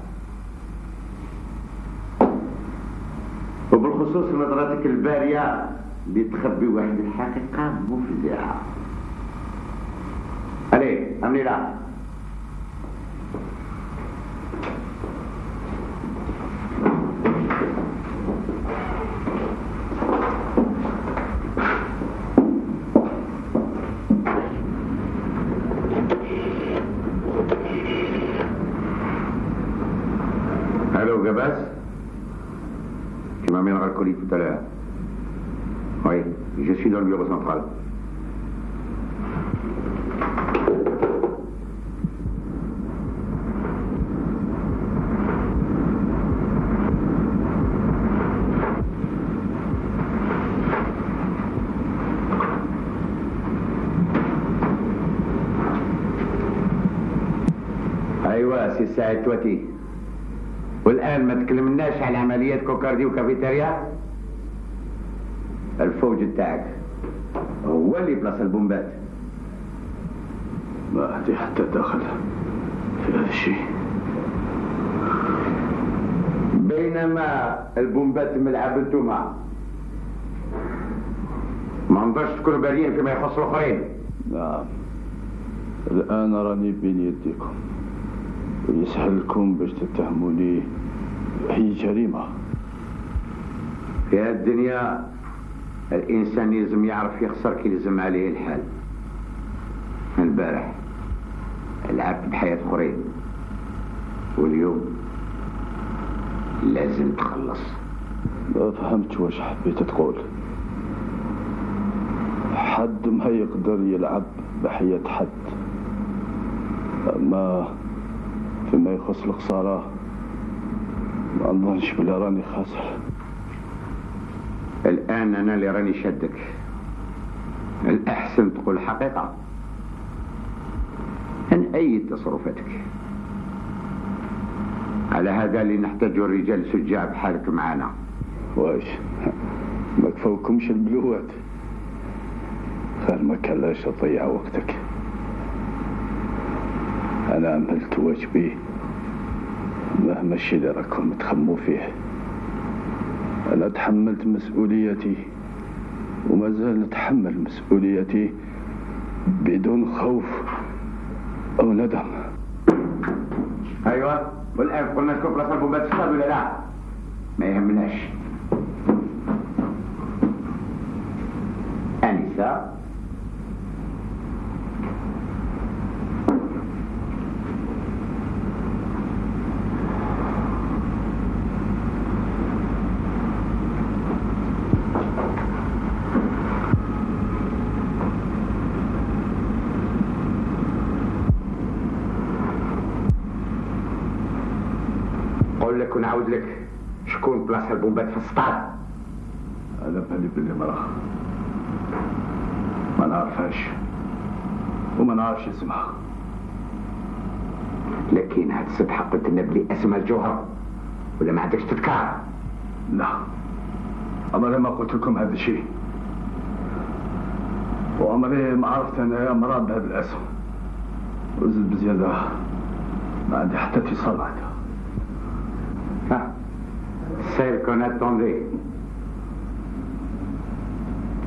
وبالخصوص نظرتك البارية اللي تخبي واحد الحقيقة مفزعة. عليه أمني لا. Allô, Gabas? Tu m'amèneras le colis tout à l'heure. Oui, je suis dans le bureau central. ايوه سي سعيد تواتي. والآن ما تكلمناش على عمليات كوكاردي وكافيتيريا. الفوج بتاعك هو اللي بلاص البومبات. ما عندي حتى دخل في هذا الشيء. بينما البومبات ملعب انتوما ما نقدرش تكونوا باريين فيما يخص الاخرين. نعم، الآن راني بين يديكم ويسهلكم باش تتهموني بأي جريمة. في هذه الدنيا الإنسان يلزم يعرف يخسر كي يلزم عليه الحال. البارح لعبت بحياة أخرين واليوم لازم تخلص. ما فهمت واش حبيت تقول. حد ما يقدر يلعب بحياة حد، أما فيما يخص الخسارة ما نظنش بلي راني خاسر. الآن أنا اللي راني شدك. الأحسن تقول الحقيقة عن أي تصرفاتك. على هذا اللي نحتاج الرجال سجاع بحالك معنا. واش ما كفوكمش البلوات؟ خير ما كان لاش تضيع وقتك. أنا عملت واجبي مهما الشيء اللي راكم تخموا فيه. أنا تحملت مسؤوليتي وما زال نتحمل مسؤوليتي بدون خوف أو ندم. أيوة، والآن قلنا لكم بلاصة البومبات تصطاد ولا لا؟ ما يهمناش. أنسة نقول لك ونعاود لك، شكون بلاصة البومبات في السطاد؟ أنا بالي باللي مراه ما نعرفهاش وما نعرفش اسمها. لكن هاد الصبح قلت لنا بلي اسمها الجوهر، ولا ما عندكش تذكار؟ لا، عمري ما قلت لكم هذا الشيء، وعمري ما عرفت أنا يا مراه بهذا الاسم، وزد بزيادة ما عندي حتى اتصال عندها. Celle qu'on attendait.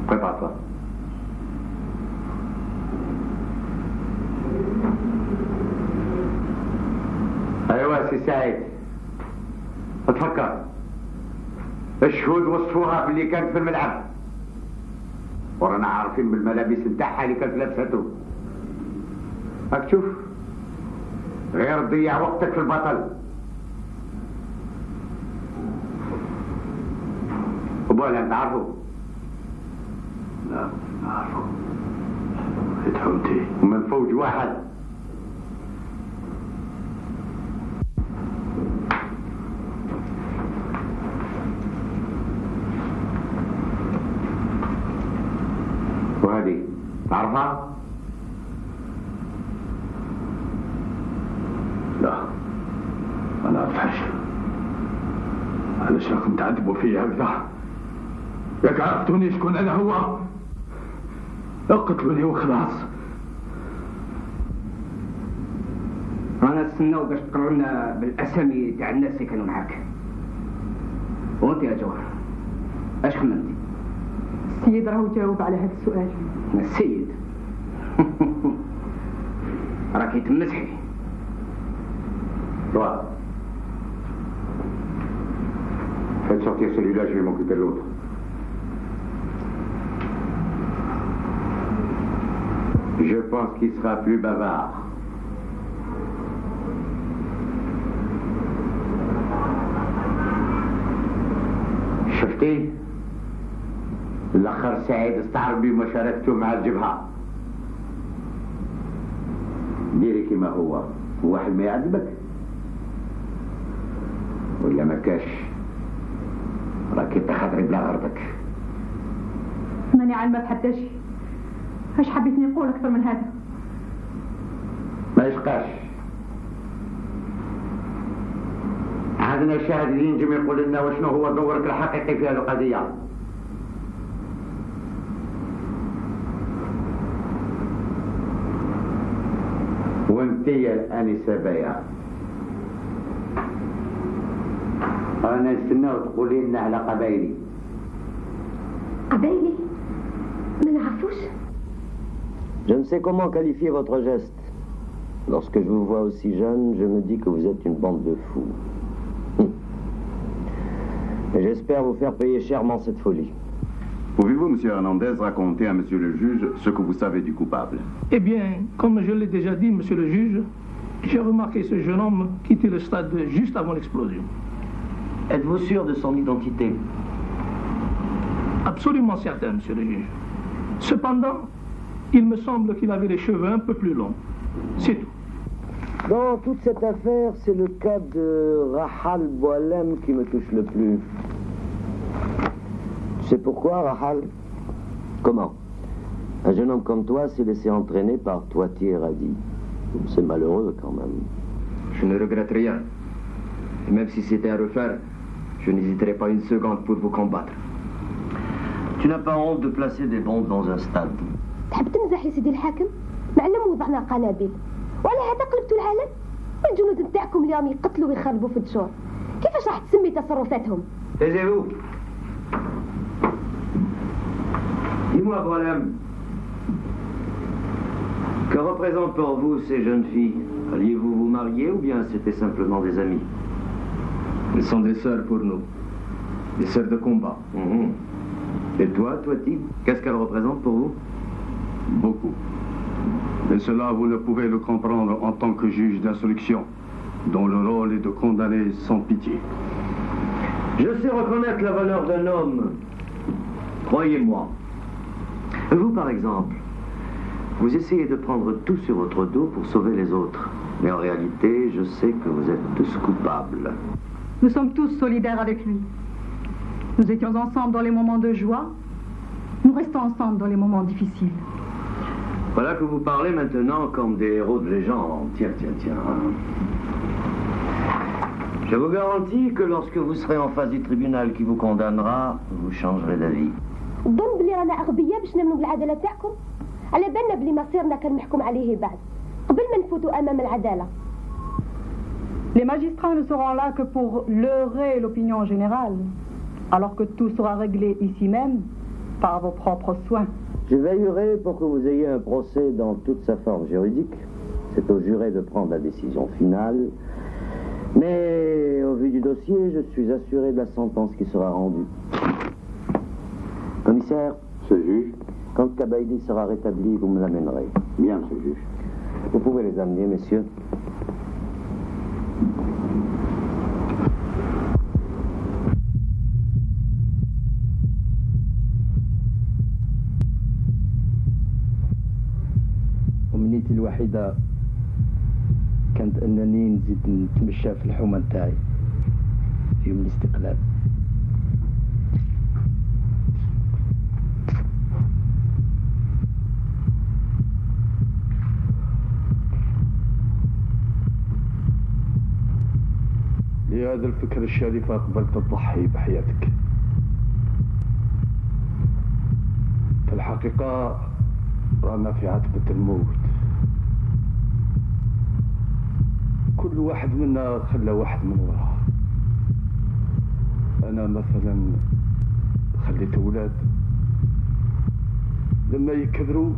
Prépare-toi. ايوه سي سعيد، اتفكر الشهود وصفوها باللي كانت في الملعب، ورانا عارفين بالملابس نتاعها اللي كانت لابسته. راك تشوف غير تضيع وقتك في البطل. وبولا تعرفوا؟ لا أعرفه. حمتي من فوج واحد. وهذه تعرفها؟ لا أنا أفحش. علشان كنت تعذبوا فيا هكذا. ياك عرفتوني شكون أنا هو؟ اقتلوني وخلاص. رانا نستناو باش تقرر لنا بالاسامي تاع الناس اللي كانوا معاك. وانت يا جوهر اش خممتي؟ السيد راهو جاوب على هذا السؤال. السيد راكي تمسحي. Toi. Faites sortir celui-là, je vais m'occuper de l'autre. Je pense qu'il sera plus bavard. شفتي؟ الأخر سعيد استعرض بمشاركته مع الجبهة. ديري كما هو، واحد ما يعذبك ولا ما كاش راكي تخاطري بلا غرضك. ماني عالمة بحتى شي. اش حبيتني نقول اكثر من هذا؟ ما يشقاش. عندنا شاهد اللي ينجم يقول لنا وشنو هو دورك الحقيقي في هذه القضية. وانت يا الآنسة بايا أنا نستناو تقولي لنا على قبايلي. قبايلي؟ ما نعرفوش. Je ne sais comment qualifier votre geste. Lorsque je vous vois aussi jeune, je me dis que vous êtes une bande de fous. Et j'espère vous faire payer chèrement cette folie. Pouvez-vous, monsieur Hernandez, raconter à monsieur le juge ce que vous savez du coupable? Eh bien, comme je l'ai déjà dit, monsieur le juge, j'ai remarqué ce jeune homme quitter le stade juste avant l'explosion. Êtes-vous sûr de son identité? Absolument certain, monsieur le juge. Cependant, il me semble qu'il avait les cheveux un peu plus longs. C'est tout. Dans toute cette affaire, c'est le cas de Rahal Boalem qui me touche le plus. Tu sais pourquoi, Rahal? Comment? Un jeune homme comme toi s'est laissé entraîner par Toiti et Radi. C'est malheureux quand même. Je ne regrette rien. Et même si c'était à refaire, je n'hésiterai pas une seconde pour vous combattre. Tu n'as pas honte de placer des bombes dans un stade? تحب تمزح يا سيدي الحاكم؟ معلم وضعنا قنابل وعلى هذا قلبتوا العالم؟ والجنود نتاعكم اللي راهم يقتلوا ويخربوا في الدشور كيفاش راح تسمي تصرفاتهم؟ Taisez-vous. Dis-moi, Boalem, Que représentent pour vous ces jeunes filles? Alliez-vous vous marier ou bien c'était simplement des amis? Elles sont des sœurs pour nous. Des sœurs de combat. Et toi, Toiti, qu'est-ce qu'elles représentent pour vous? Beaucoup. Mais cela, vous ne pouvez le comprendre en tant que juge d'instruction, dont le rôle est de condamner sans pitié. Je sais reconnaître la valeur d'un homme. Croyez-moi. Vous, par exemple, vous essayez de prendre tout sur votre dos pour sauver les autres. Mais en réalité, je sais que vous êtes tous coupables. Nous sommes tous solidaires avec lui. Nous étions ensemble dans les moments de joie. Nous restons ensemble dans les moments difficiles. Voilà que vous parlez maintenant comme des héros de légende. Tiens. Je vous garantis que lorsque vous serez en face du tribunal qui vous condamnera, vous changerez d'avis. تظن بلي رانا اغبياء باش نمنوا بالعداله تاعكم؟ على بالنا بلي مصيرنا كان محكوم عليه بعد قبل ما نفوتوا امام العداله. Les magistrats ne seront là que pour leurrer l'opinion générale, alors que tout sera réglé ici même par vos propres soins. Je veillerai pour que vous ayez un procès dans toute sa forme juridique. C'est au juré de prendre la décision finale. Mais au vu du dossier, je suis assuré de la sentence qui sera rendue. Commissaire, ce juge, quand Kabaïdi sera rétabli, vous me l'amènerez. Bien, ce juge. Vous pouvez les amener, messieurs. الوحيدة كانت أنني نزيد نتمشى في الحومة نتاعي في يوم الاستقلال. لهذا الفكر الشريف قبلت تضحي بحياتك. في الحقيقة رانا في عتبة الموت. كل واحد منا خلى واحد من وراه. أنا مثلا خليت أولاد لما يكبروا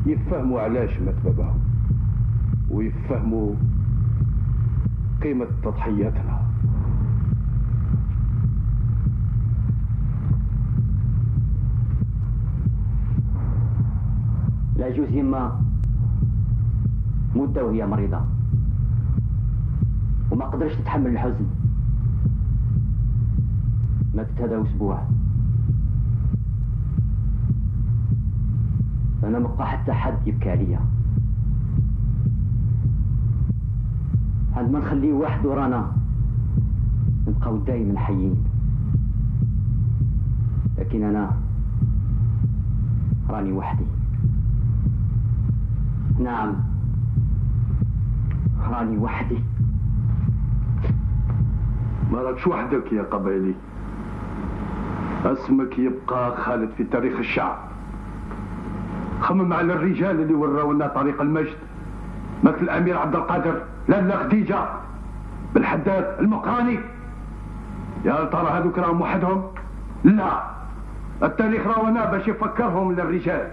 يفهموا علاش مات باباهم ويفهموا قيمة تضحياتنا. العجوز يما مدة وهي مريضة وما قدرش تتحمل الحزن. ماتت هذا أسبوع. أنا مبقى حتى حد يبكي عليا. عندما نخليه واحد ورانا نبقاو دايما حيين. لكن أنا راني وحدي. نعم راني وحدي. ما راكش وحدك يا قبيلي. اسمك يبقى خالد في تاريخ الشعب. خمم على الرجال اللي وراونا طريق المجد مثل الامير عبد القادر، لالا خديجه، بالحداد، المقراني. يا ترى هذوك راهم وحدهم؟ لا، التاريخ راونا باش يفكرهم للرجال.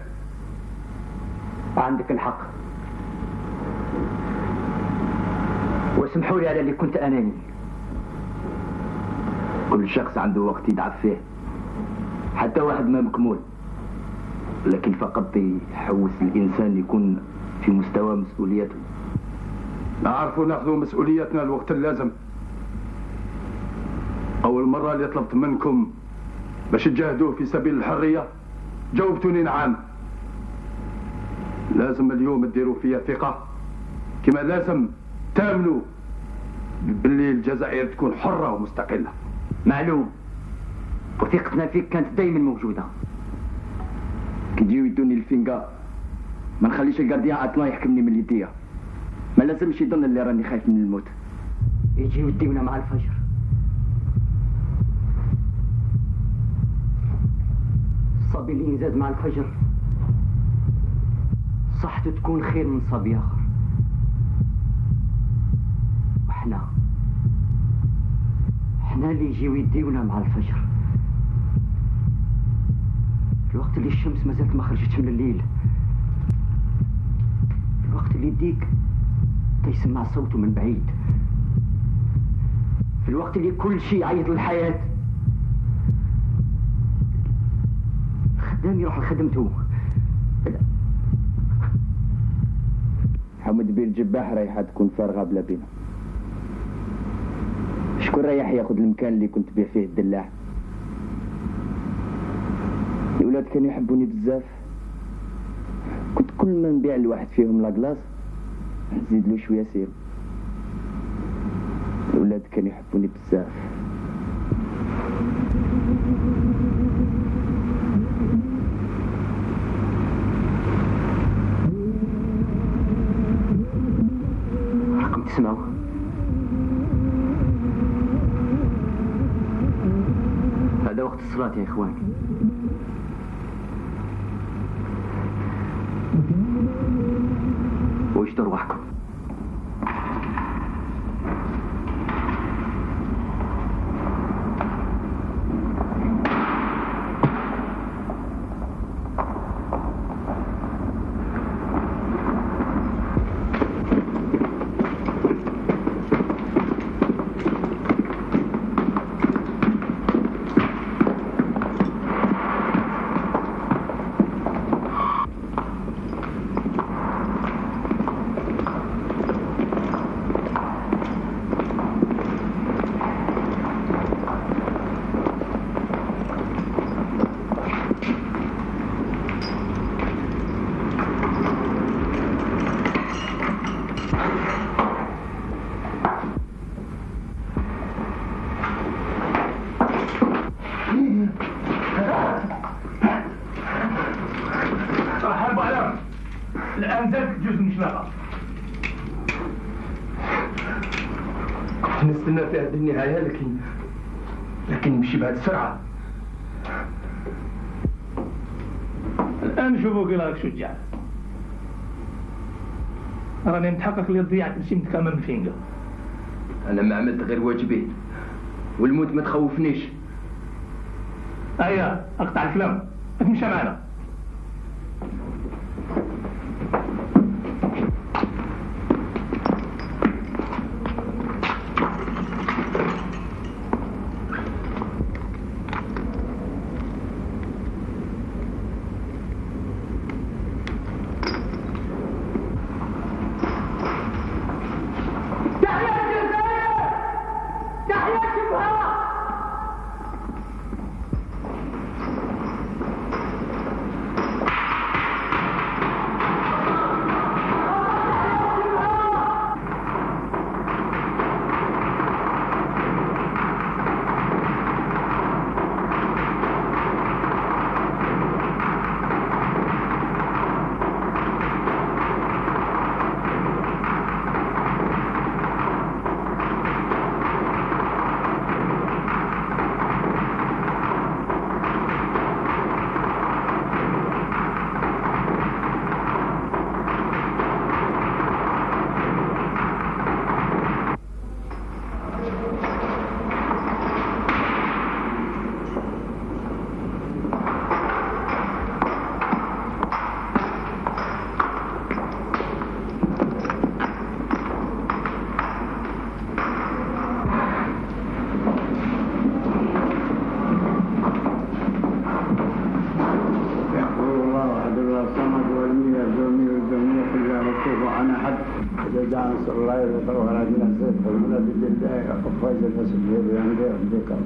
عندك الحق، واسمحوا لي على اللي كنت اناني. كل شخص عنده وقت يدعف فيه، حتى واحد ما مكمول، لكن فقط يحوس الإنسان يكون في مستوى مسؤوليته. نعرفوا ناخذوا مسؤوليتنا الوقت اللازم. أول مرة اللي طلبت منكم باش تجاهدوا في سبيل الحرية جاوبتوني نعم. لازم اليوم تديروا فيها ثقة، كما لازم تامنوا باللي الجزائر تكون حرة ومستقلة. معلوم، وثقتنا فيك كانت دايما موجودة. كي يجيو يدوني الفينقا ما نخليش القارديان عطنا يحكمني من يديا. ما لازمش يظن اللي راني خايف من الموت. يجيو يديونا مع الفجر. الصبي اللي ينزاد مع الفجر صحته تكون خير من صبي آخر. وإحنا اللي يجيو يديونا مع الفجر في الوقت اللي الشمس ما زالت ما خرجتش من الليل، في الوقت اللي يديك تيسمع صوته من بعيد، في الوقت اللي كل شيء يعيط للحياة. الخدام يروح لخدمته. حمد بيه الجباح رايحة تكون فارغة بلا بينا. شكون رايح ياخذ المكان اللي كنت بيه فيه الدلاع؟ الأولاد كانوا يحبوني بزاف. كنت كل ما نبيع لواحد فيهم لاكلاص نزيد له شوية سير. الأولاد كانوا يحبوني بزاف. راكم تسمعوا؟ هذا وقت الصلاة يا إخوان. وجدوا أرواحكم. مش ناقص. نستنى في هذه النهاية لكن نمشي بهذه السرعة. الآن نشوفوا كي راك شجاع. راني متحقق اللي ضيعت ماشي متكامل فينجا. أنا ما عملت غير واجبي والموت ما تخوفنيش. أيا أقطع الكلام، تمشى معنا.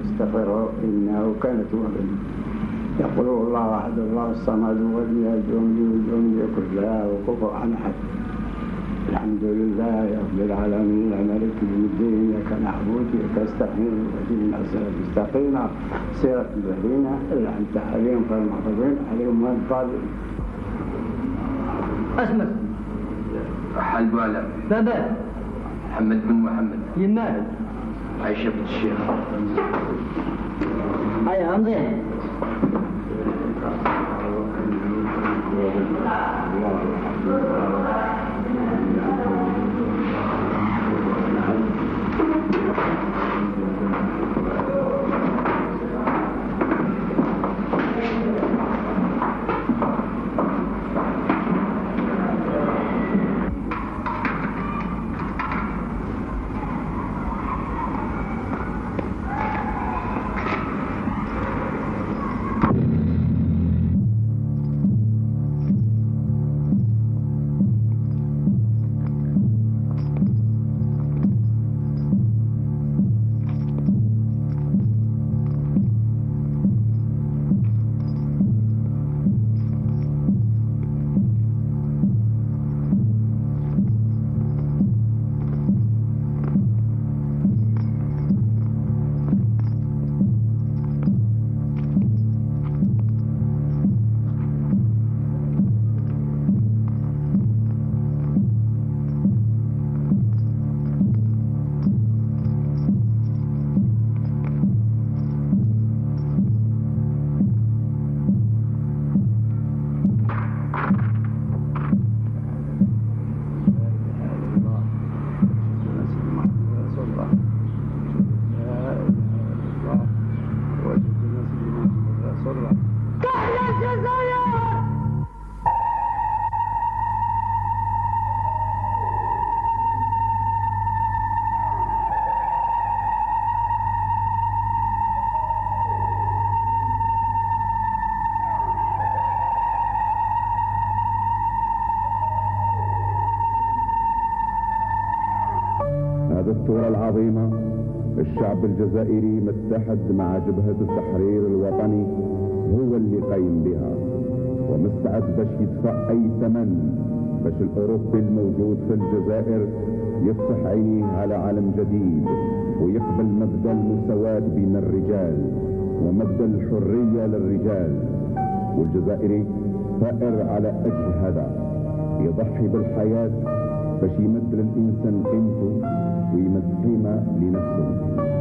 استغفره إنه كان توابا. يقول الله أحد الله الصمد ولم يلد ولم يكن له كفوا أحد. الحمد لله رب العالمين مالك يوم الدين إياك نعبد وإياك نستعين واهدنا الصراط المستقيم صراط الذين أنعمت عليهم غير المغضوب عليهم ولا الضالين. اسمك رحال بوعلم. بابا محمد بن محمد. يمال عايشة بنت الشيخ. هيا امضي. الثورة العظيمة الشعب الجزائري متحد مع جبهة التحرير الوطني هو اللي قايم بها ومستعد باش يدفع أي ثمن باش الأوروبي الموجود في الجزائر يفتح عينيه على عالم جديد ويقبل مبدأ المساواة بين الرجال ومبدأ الحرية للرجال، والجزائري ثائر على أجل هذا. يضحي بالحياة باش يمد للإنسان قيمته ويمد قيمة لنفسه.